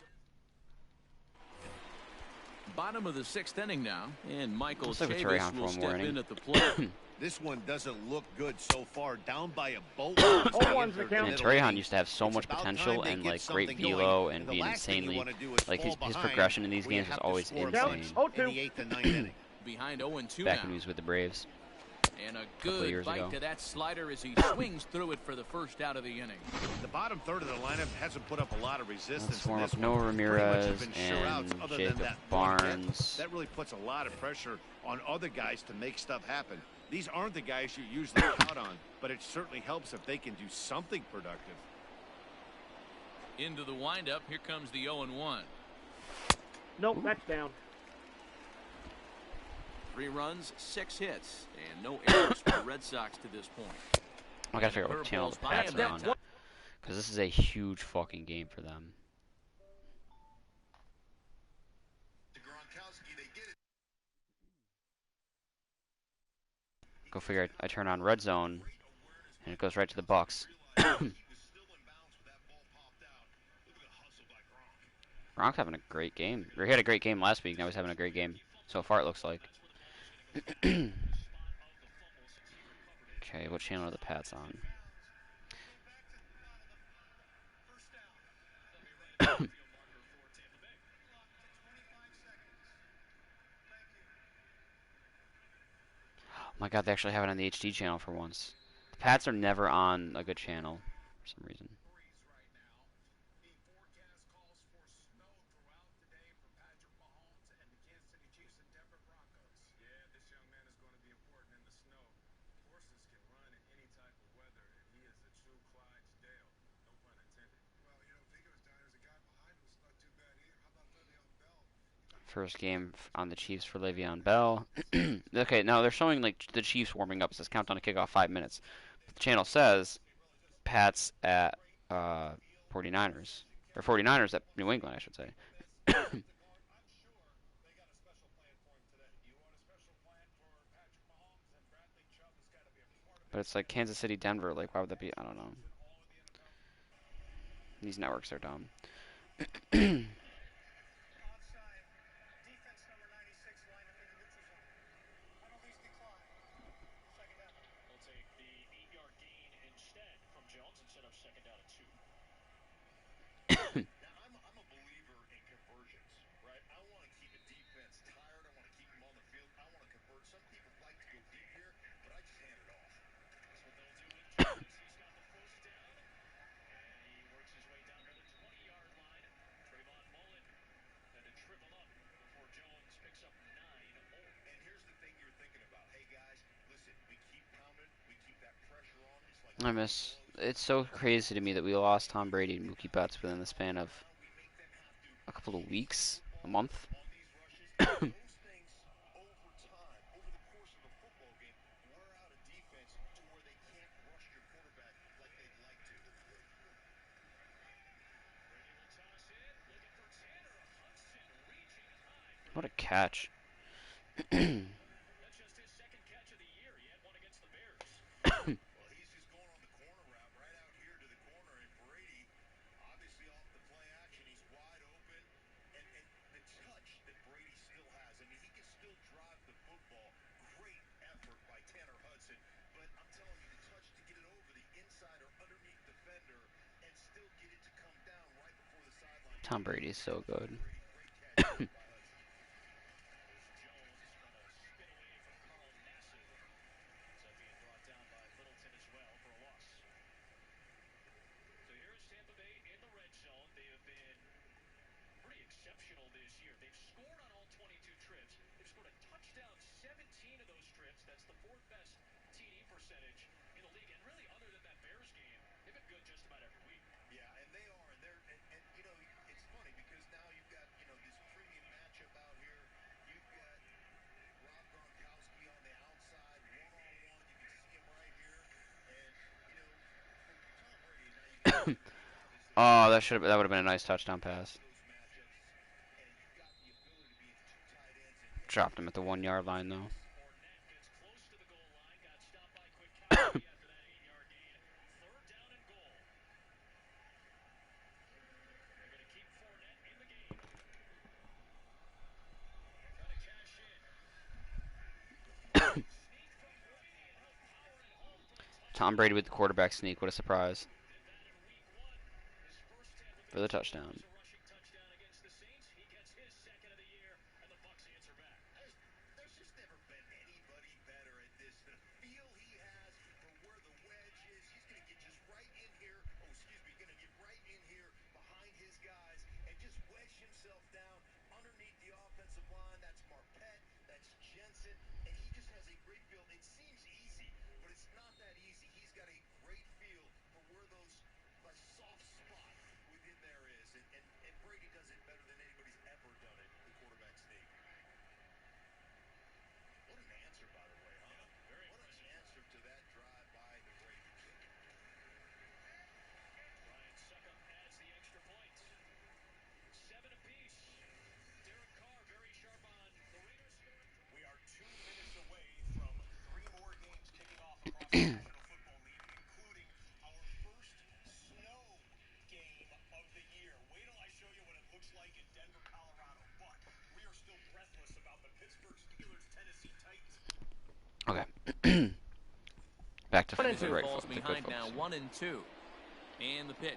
bottom of the 6th inning now, and Michael Chavis will step in at the plate. This one doesn't look good so far. Down by a boat. Torrejon used to have so much potential and like great velo and being insanely like his progression in these games was always insane. In the 8th and 9th inning. Behind 0-2 Back now. when he was with the Braves. And a good years bite ago. to that slider as he swings through it for the first out of the inning. The bottom third of the lineup hasn't put up a lot of resistance. Let's warm in up this Noah one. Pretty much Ramirez have been sure-outs and other than Jacob that one hit. Barnes. That really puts a lot of pressure on other guys to make stuff happen. These aren't the guys you usually count on, but it certainly helps if they can do something productive. Into the windup, here comes the 0-1. Nope, that's down. 3 runs, 6 hits, and no errors for the Red Sox to this point. I gotta figure out what channel the Pats are on, because this is a huge fucking game for them. Go figure. I turn on Red Zone, and it goes right to the Bucks. Gronk's having a great game. Or he had a great game last week. Now he's having a great game so far. It looks like. Okay, what channel are the Pats on? Oh my God, they actually have it on the HD channel for once. The Pats are never on a good channel for some reason. First game on the Chiefs for Le'Veon Bell. Okay, now they're showing like the Chiefs warming up. It says countdown to kickoff 5 minutes. But the channel says Pats at 49ers. Or 49ers at New England, I should say. But it's like Kansas City, Denver. Like, why would that be? I don't know. These networks are dumb. I miss. It's so crazy to me that we lost Tom Brady and Mookie Betts within the span of a couple of weeks, a month. What a catch. Tom Brady's so good. Oh, that would have been a nice touchdown pass. Dropped him at the 1 yard line though. Tom Brady with the quarterback sneak. What a surprise. For the touchdown. Okay. Back to right Balls behind now, 1-2. And the pitch.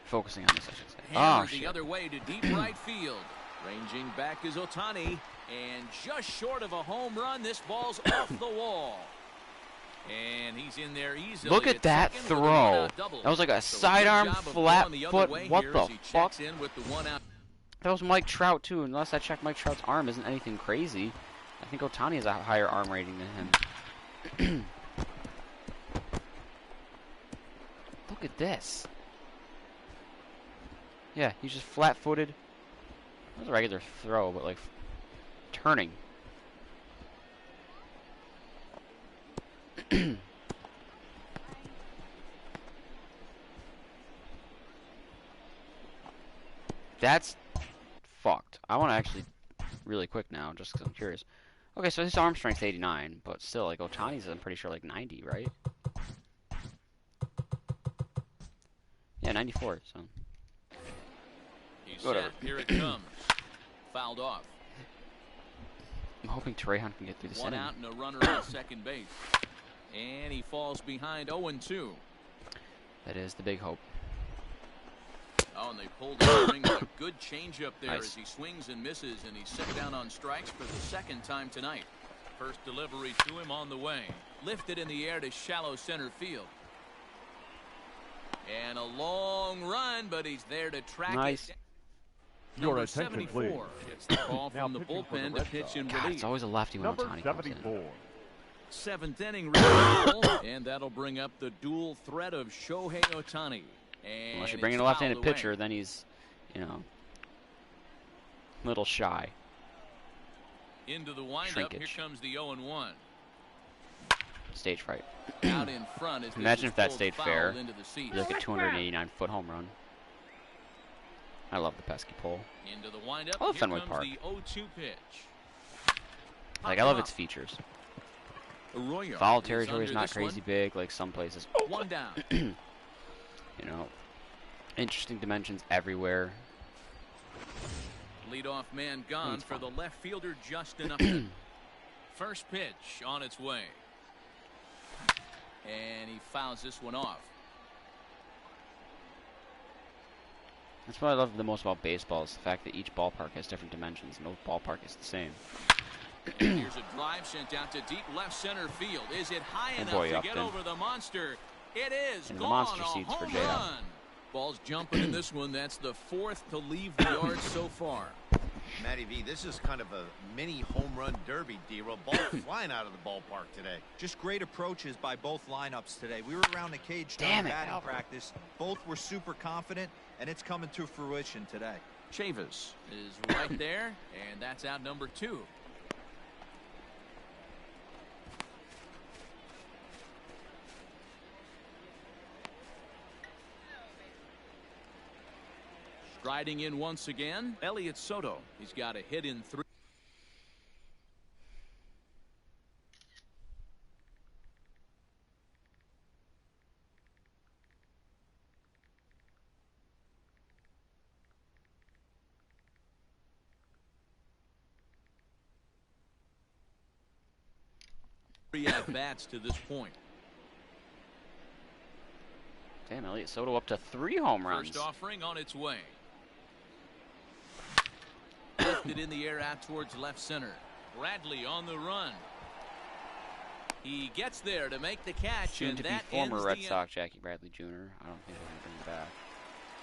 Focusing on this, I should say. Hammered the other way to deep right field. Ranging back is Ohtani. And just short of a home run, this ball's off the wall. And he's in there easily. Look at that throw. That was like a sidearm flat foot. What the fuck? That was Mike Trout too. Unless I check Mike Trout's arm isn't anything crazy. I think Ohtani has a higher arm rating than him. Look at this. Yeah, he's just flat-footed. That was a regular throw, but like turning. That's fucked. I want to actually really quick now, just because I'm curious. Okay, so his arm strength's 89, but still, like Ohtani's, I'm pretty sure like 90, right? Yeah, 94. So He's whatever. set. Here it comes. Fouled off. I'm hoping Torrejon can get through this One inning. out and a runner on second base. And he falls behind 0-2. That is the big hope. Oh, and they pulled the ring with a good changeup there Nice. as he swings and misses, and he's set down on strikes for the second time tonight. First delivery to him on the way. Lifted in the air to shallow center field. And a long run, but he's there to track Nice. it. Your Number attention, 74 please. gets the call Now from the pitching for the bullpen to Red pitch Sox. in God, relief. it's always a lefty when Number Ohtani comes in. 74. Seventh inning relief, and that'll bring up the dual threat of Shohei Ohtani. And Unless you're bringing it's a left-handed fouled away. pitcher, then he's, you know, a little shy. Into the windup. Shrinkage. Here comes the 0-1. Stage fright. Out in front as this Imagine is if that pulled stayed foul fair. into the seats. It'd be like a 289-foot home run. I love the pesky pole. Into the windup. I love Here Fenway comes Park. the 0-2 pitch. Like, I love its features. Arroyo Foul is territory is under not this crazy one. big, like some places. One down. You know, interesting dimensions everywhere. Leadoff man gone It's for fun. the left fielder Justin Upton. First pitch on its way. And he fouls this one off. That's what I love the most about baseball is the fact that each ballpark has different dimensions. No ballpark is the same. And here's a drive sent out to deep left center field. Is it high Oh enough boy, to get Upton. over the monster? It is. In the Gone. monster A seats for home J.L. run. Ball's jumping in this one. That's the fourth to leave the yard so far. Matty V, this is kind of a mini home run derby, D-Roll. Ball flying out of the ballpark today. Just great approaches by both lineups today. We were around the cage Damn during it, batting Albert. practice. Both were super confident, and it's coming to fruition today. Chavis is right there, and that's out number 2. Striding in once again, Elliot Soto. He's got a hit in 3. At bats to this point. Damn, Elliot Soto up to 3 home runs. First offering on its way. Lifted in the air out towards left center. Bradley on the run. He gets there to make the catch, Soon and to be that former ends Red the Sox Jackie Bradley Jr. I don't think they're going to bring him back.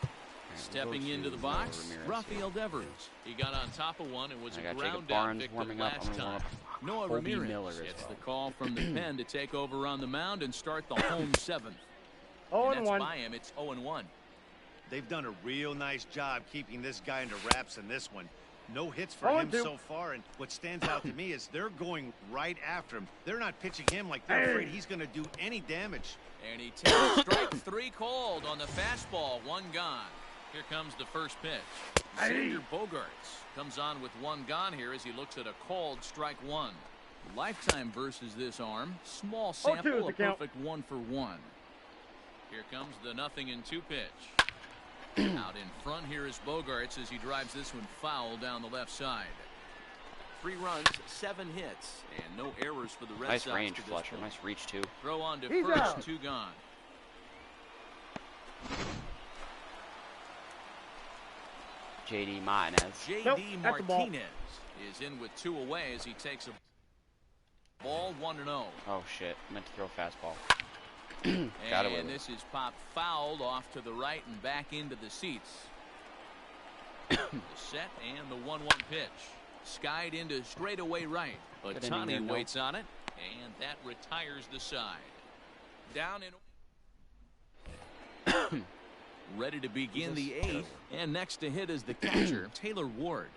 All right, we'll Stepping go into to the box, Ramirez here. Rafael Devers. He got on top of one and was I a got ground Jacob out Barnes victim warming up. last I'm gonna warm time. up Noah Kobe Ramirez Miller as gets well. the call from the pen to take over on the mound and start the home 7th. Oh, And and that's 1. by him. It's 0-1. They've done a real nice job keeping this guy under wraps in this one. No hits for Oh, him 2. so far, and what stands out to me is they're going right after him. They're not pitching him like they're afraid he's going to do any damage. And he takes strike 3 called on the fastball. 1 gone. Here comes the first pitch. Xander Bogaerts comes on with 1 gone here as he looks at a called strike 1. Lifetime versus this arm. Small 0-2 sample, is a the count. perfect 1 for 1. Here comes the 0-2 pitch. Out in front here is Bogaerts as he drives this one foul down the left side. 3 runs, 7 hits, and no errors for the Red Nice Sox range, to this Fletcher. point. Nice reach, too. Throw on to He's first, out. 2 gone. J.D. Martinez. J.D. Nope, that's a ball. Martinez is in with 2 away as he takes a ball 1-0. Oh, shit. Meant to throw a fastball. Got away And with it. this is popped fouled off to the right and back into the seats. The set and the 1-1 pitch. Skied into straightaway right. But Good inning there, Ohtani no. waits on it, and that retires the side. Down in. Ready to begin the 8th, and next to hit is the catcher, Taylor Ward.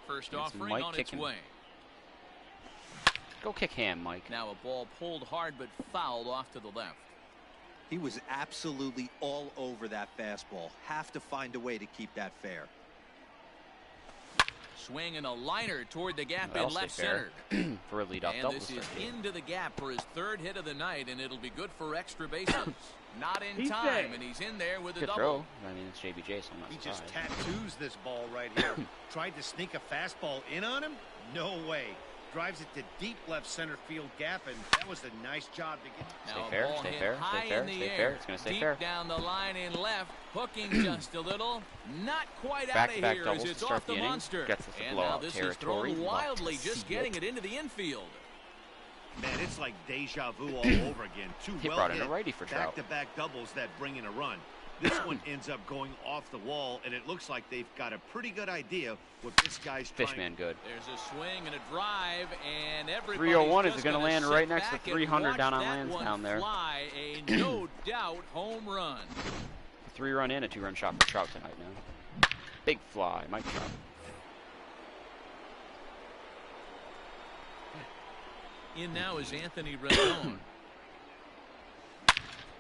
First Yes, offering Mike on its kicking. way. Go kick him, Mike. Now a ball pulled hard but fouled off to the left. He was absolutely all over that fastball. Have to find a way to keep that fair. Swing and a liner toward the gap That'll in left stay fair. center. For a leadoff And double. this is start. into the gap for his third hit of the night, and it'll be good for extra bases. Not in He's time, safe. and he's in there with a Good double. throw. I mean, it's JBJ, so I'm not He surprised. just tattoos this ball right here. Tried to sneak a fastball in on him? No way. Drives it to deep left center field gap, and that was a nice job to get. Stay Now a fair, ball stay hit fair, high stay fair, in the stay air. fair. It's going to stay Deep fair. down the line in left, hooking just a little. Not quite out of Back-to-back here doubles as to it's start off the the inning. monster. Gets us a And now blowout this is territory. thrown Love wildly, to just see getting it. it into the infield. Man, it's like deja vu all over again. Two He well brought in hit a righty for Trout. back-to-back doubles that bring in a run. This one ends up going off the wall, and it looks like they've got a pretty good idea what this guy's trying. Fishman good. There's a swing and a drive, and everybody's 301 is just going to gonna land sit right next to back and 300 watch down on that one Lansdowne there. Fly, a no doubt home run. A 3-run and a 2-run shot for Trout tonight now. Big fly, Mike Trout. In now is Anthony Rendon.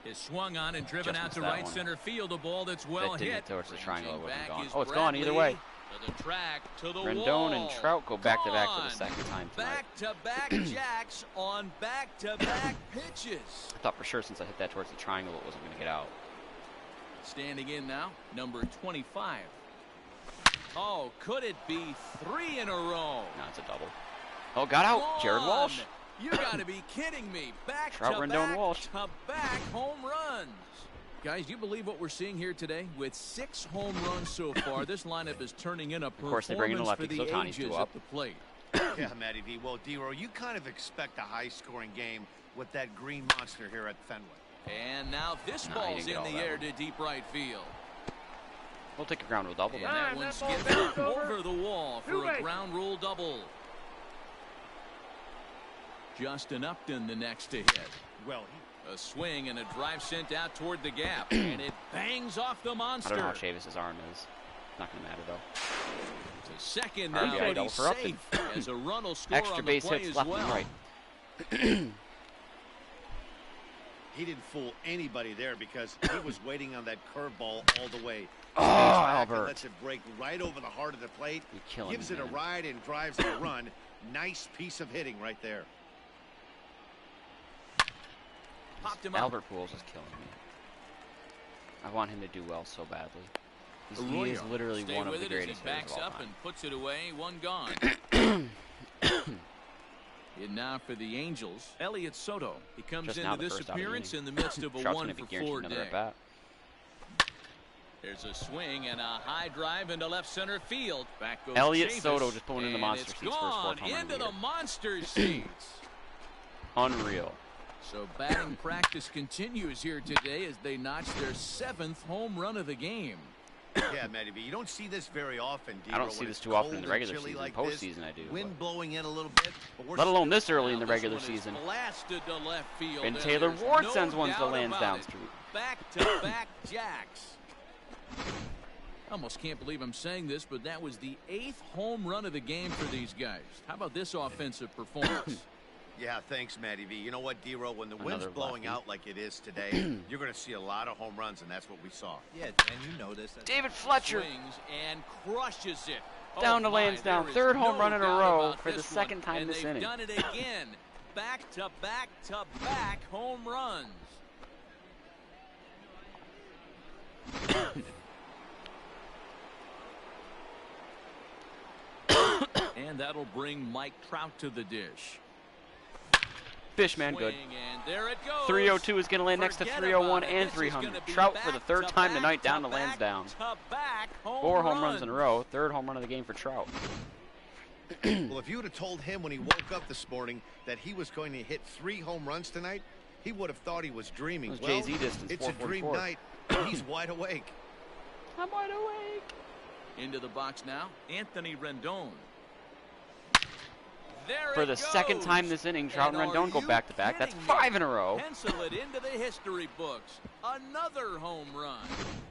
Is swung on and driven Just out missed to that right one. center field. A ball that's well That didn't hit. hit towards the triangle, it wasn't Back gone. is Oh, it's gone either Bradley way. To the track, to the Rendon wall. and Trout go back-to-back for the Gone. second time tonight. Back-to-back jacks on back-to-back pitches. I thought for sure since I hit that towards the triangle it wasn't going to get out. Standing in now, number 25. Oh, could it be 3 in a row? No, it's a double. Oh, got out. Jared Gone. Walsh. You got to be kidding me. Trout, Rendon, Walsh. Back-to-back home runs. Guys, you believe what we're seeing here today? With 6 home runs so far, this lineup is turning in a course, they bring in a performance lefty, for the so Ohtani's ages due at up. the plate. Yeah, Matty V. Well, D-Row, you kind of expect a high-scoring game with that green monster here at Fenway. And now this No, he ball's didn't get in all the that air one. to deep right field. We'll take a ground rule double And then. that Time, one that ball skips bounced over. over the wall Two for a bases. ground rule double. Justin Upton the next to hit. Well, A swing and a drive sent out toward the gap, and it bangs off the I monster. don't know how Chavis's arm is. Not going to matter though. To second RBI now, double and he's for Upton. safe as a run will score Extra on the base play hits as left well. and right. he didn't fool anybody there because he was waiting on that curveball all the way. Oh, Stays back and Albert. lets it break right over the heart of the plate. You're killing Gives me, it a man. ride and drives the run. Nice piece of hitting right there. Popped him up. Albert Pujols is killing me. I want him to do well so badly. He is Arroyo. literally Stay one of with the it as he greatest hitters backs of all up time. and puts it away. One gone. And now for the Angels, Elliott Soto. He comes Just now into the this first out of the appearance inning. in the midst of a Trout's going to be 1-for-4 guaranteed another day. at bat. There's a swing and a high drive into left center field. Back goes Elliott Chavis, Soto just pulling in the and monster it's seats for his fourth gone home run of into the the year. monster seats. Unreal. So batting practice continues here today as they notch their 7th home run of the game. Yeah, Matty V. You don't see this very often, D-Row, I don't when see this it's too often in cold the regular and chilly season. like this. Postseason I do. Wind blowing in a little bit. But we're Let alone still- this early in Now the this regular one is season. blasted to left field, And and Taylor there's Ward no sends one to doubt Lansdowne about it. Street. Back-to-back jacks. I almost can't believe I'm saying this, but that was the 8th home run of the game for these guys. How about this offensive performance? Yeah, thanks, Matty V. You know what, D-Row, when the wind's Another blowing lefty. out like it is today, you're going to see a lot of home runs, and that's what we saw. Yeah, and you know this. David Fletcher Swings and crushes it. down to Oh my, Lansdowne. there is Third home no run in a doubt row about for the this second one. time And this they've inning. done it again. Back-to-back-to-back home runs. And that'll bring Mike Trout to the dish. Fishman good. Swing, and there it goes. 302 is going to land next to Forget 301 about it. and This is 300. gonna be Trout for the third time tonight down to back-to-back Lansdowne. to-back 4 home runs in a row. Third home run of the game for Trout. Well, if you would have told him when he woke up this morning that he was going to hit 3 home runs tonight, he would have thought he was dreaming. It was Well, Jay-Z distance, it's a dream 444. night, and he's wide awake. I'm wide awake. Into the box now, Anthony Rendon. There For it the second goes. time this inning, Trout and And Rendon are go you back-to-back. That's kidding me? 5 in a row. Pencil it into the history books. Another home run.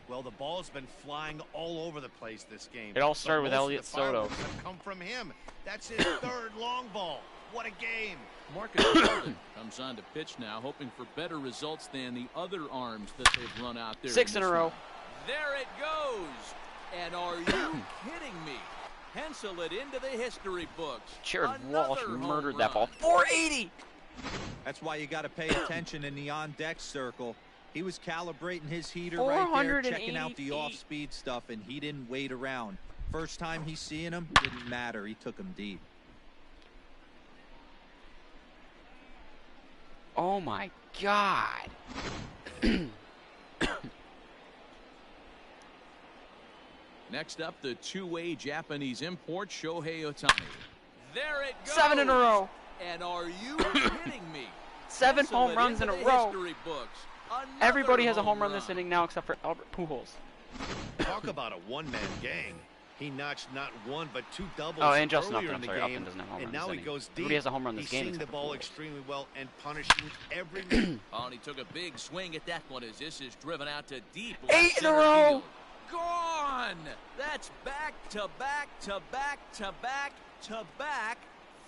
Well, the ball's been flying all over the place this game. It all started But with most of Elliott the Soto. fireworks have come from him. That's his third long ball. What a game. Marcus Golden comes on to pitch now, hoping for better results than the other arms that they've run out there. 6 in a row. One. There it goes. And are you kidding me? Pencil it into the history books. Jared Walsh Another murdered home that ball. run. 480! That's why you got to pay attention in the on-deck circle. He was calibrating his heater right there, checking out the off-speed stuff, and he didn't wait around. First time he's seeing him, didn't matter. He took him deep. Oh my God. Next up, the two-way Japanese import, Shohei Ohtani. There it goes. 7 in a row. And are you kidding me? 7 Pencil home it runs in into a the row. history books. Another Everybody has a home run run. this inning now except for Albert Pujols. Talk about a one-man gang. He notched not one but 2 doubles Oh, and Justin earlier Upton, in I'm the sorry, game, Upton doesn't have a home and run now this he inning. goes deep. Everybody has a home run this He's game seeing the except for ball Pujols. extremely well and punishing every move. Oh, and he took a big swing at that one as this is driven out to deep. 8 left in a center row. field. Gone. That's back to back to back to back to back.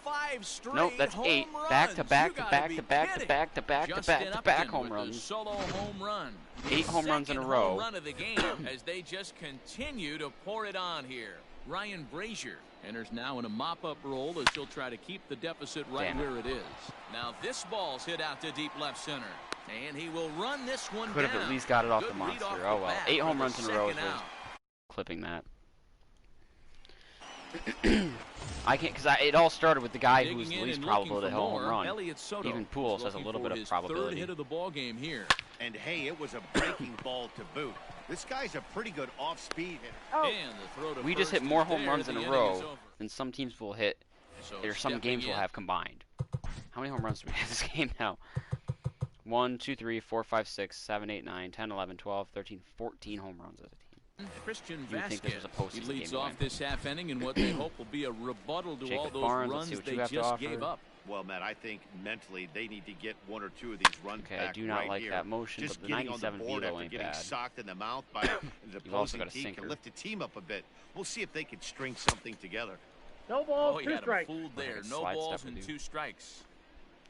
5 straight. Nope, that's home 8. runs. Back to back You to gotta back be to back to kidding. back to back to Justin back to back Upton home with the runs. solo home run. 8 home runs in a Second row. home run of the game as they just continue to pour it on here. Ryan Brazier enters now in a mop-up role as he'll try to keep the deficit right Damn it. where it is. Now this ball's hit out to deep left center, and he will run this one Could have down. at least got it off Good the read monster. off Oh the well. bat 8 for home the runs in a row is second worth out. clipping that. I can't because it all started with the guy who was the Digging in least and probable looking to for hit a home more, run. Elliott Soto Even is Pujols has a looking little for bit of his probability. third hit of the ball game here. And hey, it was a breaking ball to boot. This guy's a pretty good off-speed hitter. And the throw to We just first hit more is home there. runs in The a inning row is over. than some teams will hit, So or some stepping games will in. have combined. How many home runs do we have this game now? 1, 2, 3, 4, 5, 6, 7, 8, 9, 10, 11, 12, 13, 14 home runs as a team. Christian You would think this was a Vasquez. He postseason leads game off win. this half inning in what they hope will be a rebuttal to all Jacob those Barnes, let's runs see what they you have to just offer. gave up. Well, Matt, I think mentally they need to get 1 or 2 of these runs Okay, back I do not right like here. that motion, Just but the getting on the 97 board velo after ain't getting bad. socked in the mouth by the You've also opposing got a team sinker. can lift the team up a bit. We'll see if they can string something together. No Oh, balls, he 2 had him strikes. fooled there. Like a No slide balls step and would do. 2 strikes.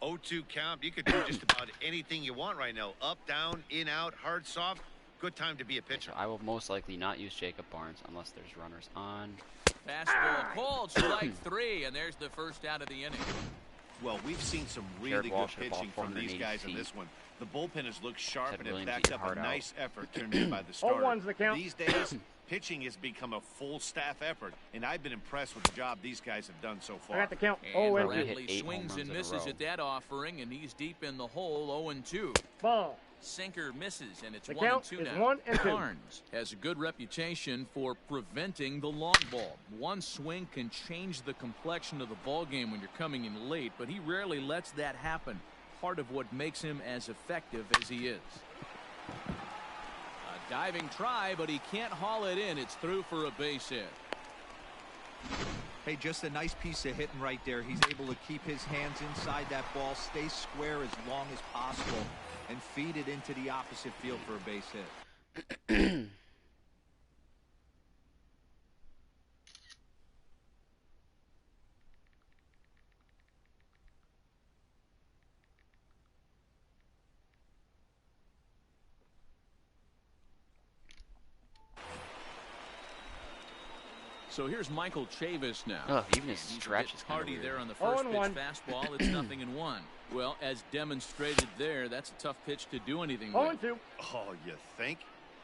0-2 count. You could do just about anything you want right now. Up, down, in, out, hard, soft. Good time to be a pitcher. I will most likely not use Jacob Barnes unless there's runners on. Fastball called, strike 3, and there's the first out of the inning. Well, we've seen some Jared really good Walsh hit a ball pitching from these 480 guys in feet. this one. The bullpen has looked sharp Ted and it Williams backed eating up a hard out. nice effort turned in by the starter. 0-1's the count. These days, pitching has become a full staff effort, and I've been impressed with the job these guys have done so I far. got the count. And 0-2. hit Bradley 8 swings home and runs in a misses row. at that offering, and he's deep in the hole, 0-2. Ball. Sinker misses, and it's The 1 and count 2 is now. 1 and 2. Barnes has a good reputation for preventing the long ball. One swing can change the complexion of the ball game when you're coming in late, but he rarely lets that happen. Part of what makes him as effective as he is. A diving try, but he can't haul it in. It's through for a base hit. Hey, just a nice piece of hitting right there. He's able to keep his hands inside that ball, stay square as long as possible, and feed it into the opposite field for a base hit. So here's Michael Chavis now. Ugh, even his He's a stretch bit is kinda hardy weird. there on the first pitch 0-1. fastball. It's 0-1. Well, as demonstrated there, that's a tough pitch to do anything with. 0-2. Oh, you think?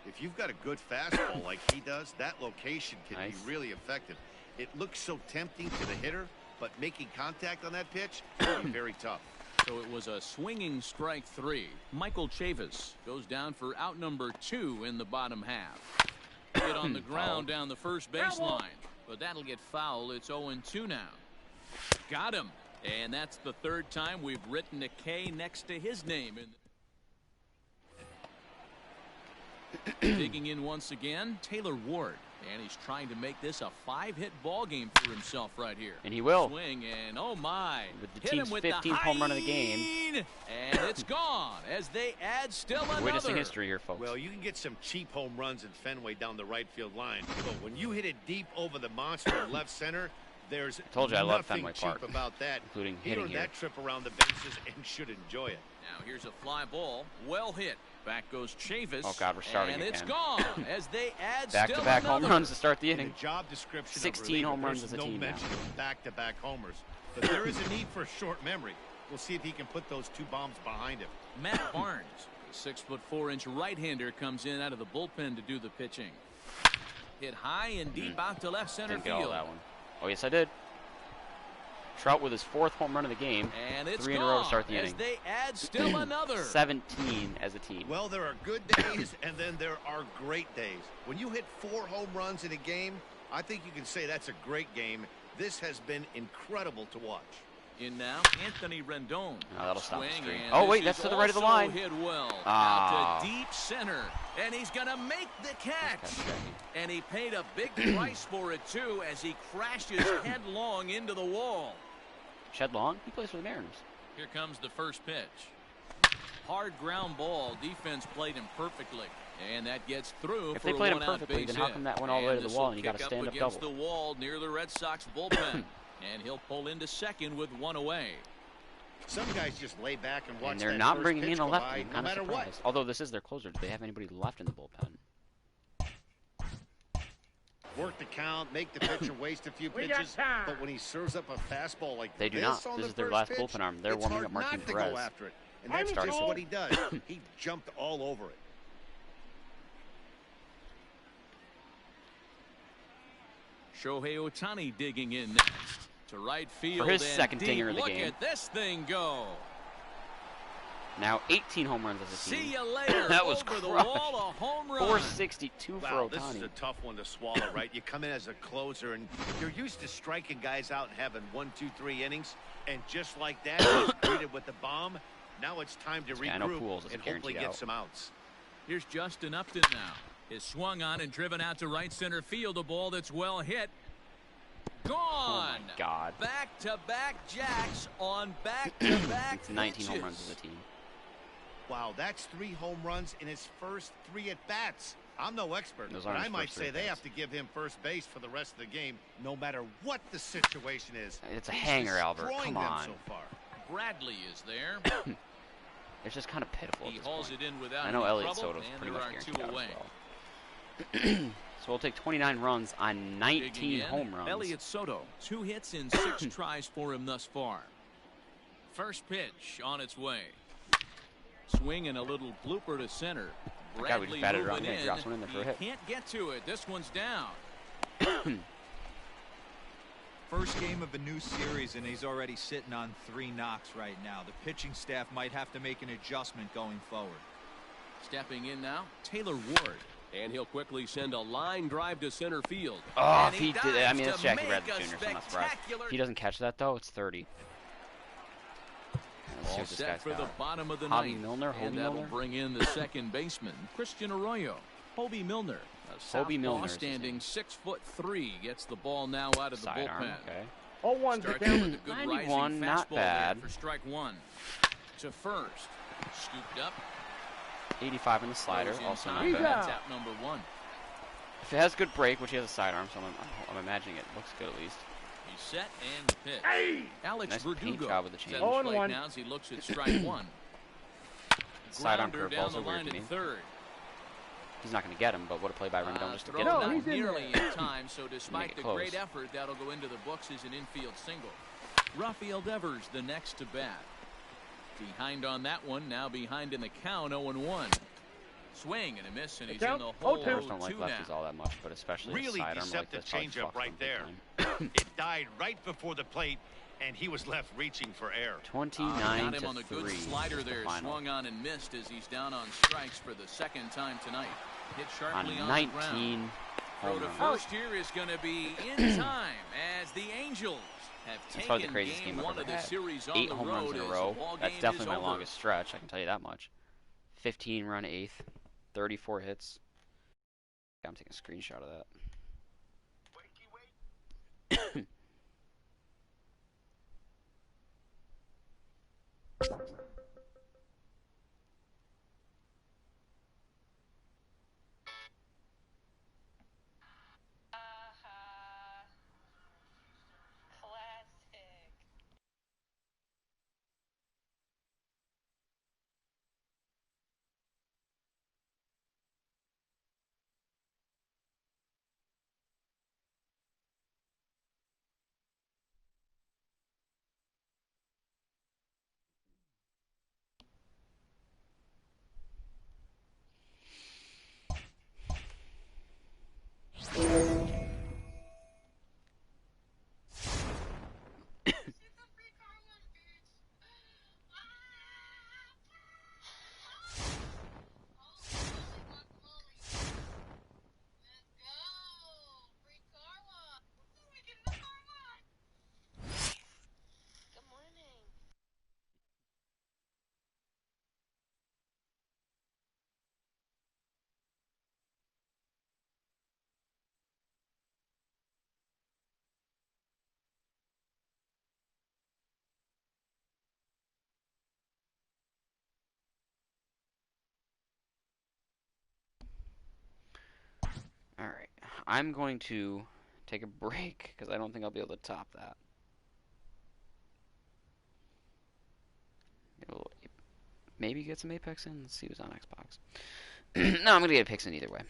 If you've got a good fastball like he does, that location can Nice. be really effective. It looks so tempting to the hitter, but making contact on that pitch can be very tough. So it was a swinging strike 3. Michael Chavis goes down for out number 2 in the bottom half. Hit on the ground down the first baseline, but that'll get foul. It's 0-2 now. Got him. And that's the third time we've written a K next to his name. Digging in once again, Taylor Ward And he's trying to make this a 5-hit ball game for himself right here. And he will. Swing and oh my. With the Hit team's him with 15th the home run of the game. And it's gone as they add still another. Witnessing history here, folks. Well, you can get some cheap home runs at Fenway down the right field line. But when you hit it deep over the monster in left center, there's told you I love nothing Fenway cheap Park, about that. including He hitting earned here. that trip around the bases and should enjoy it. Now here's a fly ball. Well hit. Back goes Chavis. Oh, God, we're starting and it's again. gone as they add Back-to-back still home another. runs to start the In inning. the job description 16 of home runs there's as a no team now. mention of back-to-back homers. But there is a need for short memory. We'll see if he can put those 2 bombs behind him. Matt Barnes, the 6'4" right-hander, comes in out of the bullpen to do the pitching. Hit high and deep out to left center Didn't get all field. that one. Oh, yes, I did. Trout with his 4th home run of the game. And it's 3 in a row to gone start the as inning. they add still another. 17 as a team. Well, there are good days, and then there are great days. When you hit 4 home runs in a game, I think you can say that's a great game. This has been incredible to watch. In now, Anthony Rendon. Oh, that'll stop the Swing, stream. and Oh, this wait, is that's to the right of the also line. Hit well Ah. out to deep center, and he's gonna make the catch. That's kinda tricky. And he paid a big price for it too, as he crashes headlong into the wall. Shed Long? He plays for the Mariners. Here comes the first pitch. Hard ground ball. Defense played him perfectly, and that gets through. If for they played a him one-out perfectly, base then how hit. come that went all the way to the this'll wall and you got a kick up stand-up against double? the wall near the Red Sox bullpen, and he'll pull into second with 1 away. Some guys just lay back and watch And they're that not first bringing pitch in a go lefty. by, I'm no kind of matter what. surprised. Although this is their closer. Do they have anybody left in the bullpen? Work the count, make the pitcher waste a few We got pitches, time. but when he serves up a fastball like They do this not. on This the is their first last pitch, bullpen arm. They're it's warming hard up Martin not to Perez. go after it. And I'm that's in just trouble. what he does. He jumped all over it. Shohei Ohtani digging in next to right field. For his and second deep. dinger of the Look game. at this thing go. Now 18 home runs as a team. See you later. That was over the crushed. wall, a home run. 462 Wow, for this is Ohtani. a tough one to swallow, right? You come in as a closer, and you're used to striking guys out and having 1, 2, 3 innings, and just like that, he's greeted with the bomb. Now it's time to I know regroup Pools is a and hopefully guaranteed get out. Oh. some outs. Here's Justin Upton now. Is swung on and driven out to right center field. A ball that's well hit. Gone. Oh my God. Back-to-back jacks on back-to-back It's 19 home pitches. runs as a team. Wow, that's 3 home runs in his first 3 at-bats. I'm no expert, Those but aren't I his might first 3 say they at-bats. have to give him first base for the rest of the game, no matter what the situation is. It's a He's hanger, Albert. destroying Come them on. so far. Bradley is there. It's just kind of pitiful. He at this hauls point. it in without I know any Elliott trouble, Soto's and pretty there much are guaranteed 2 out away. as well. So we'll take 29 runs on 19 Digging in, home runs. Elliott Soto, 2 hits in 6 tries for him thus far. First pitch on its way. Swing and a little blooper to center. God, we Bradley just batted it around. moving Yeah, in. drops one in there for a He hit. can't get to it. This one's down. First game of a new series, and he's already sitting on 3 knocks right now. The pitching staff might have to make an adjustment going forward. Stepping in now, Taylor Ward. And he'll quickly send a line drive to center field. Oh, And if he did, I dives mean, it's to Jackie make Bradley a Jr., so I'm not surprised. spectacular- If he doesn't catch that, though, it's 30. Let's see All what this set guy's for the got. bottom of the Hobby ninth. Milner, and Hobie that'll Milner? bring in the second baseman, Christian Arroyo. Hobie Milner, a Hobie Milner southpaw is his name. standing 6'3", gets the ball now out of the Sidearm, bullpen. okay. 0-1 to Starts count. with a good 91, rising not fastball bad. there for strike 1. To first, scooped up. 85 in the slider, Throws in also time, not He's bad. out. That's out number 1. If it has good break, which he has a sidearm, so I'm imagining it looks good at least. He's set and the pitch. Hey! Alex Nice paint Verdugo job with the change. sets the 0-1. plate now as he looks at strike 1. Sidearm Grounder curveballs down the are weird line to at me. third. He's not going to get him, but what a play by Rendon just to Thrown get him. No, not he's in nearly there. in time, so despite it the close. great effort, that'll go into the books as an infield single. Rafael Devers, the next to bat. Behind on that one, now behind in the count, 0-1. Swing and a miss, and he's in count, the hole. 0-2. Players don't like 2 lefties now. all that much, but especially Really a sidearm like deceptive this probably changeup fucks right them there. big time. It died right before the plate, and he was left reaching for air. 29 Got him to on the 3. good slider is the there, final. swung on and missed as he's down on strikes for the second time tonight. Hit sharply On on 19 the ground. Throw home to runs. first here is going to be in time as the Angels have That's probably the taken craziest game game I've 1 ever of the had. series on 8 the home runs road in a as row. the ball That's game definitely is my over. longest stretch, I can tell you that much. 15 run 8th, 34 hits. I'm taking a screenshot of that. Alright, I'm going to take a break because I don't think I'll be able to top that. Maybe get some Apex in. Let's see who's on Xbox. No, I'm going to get Apex in either way.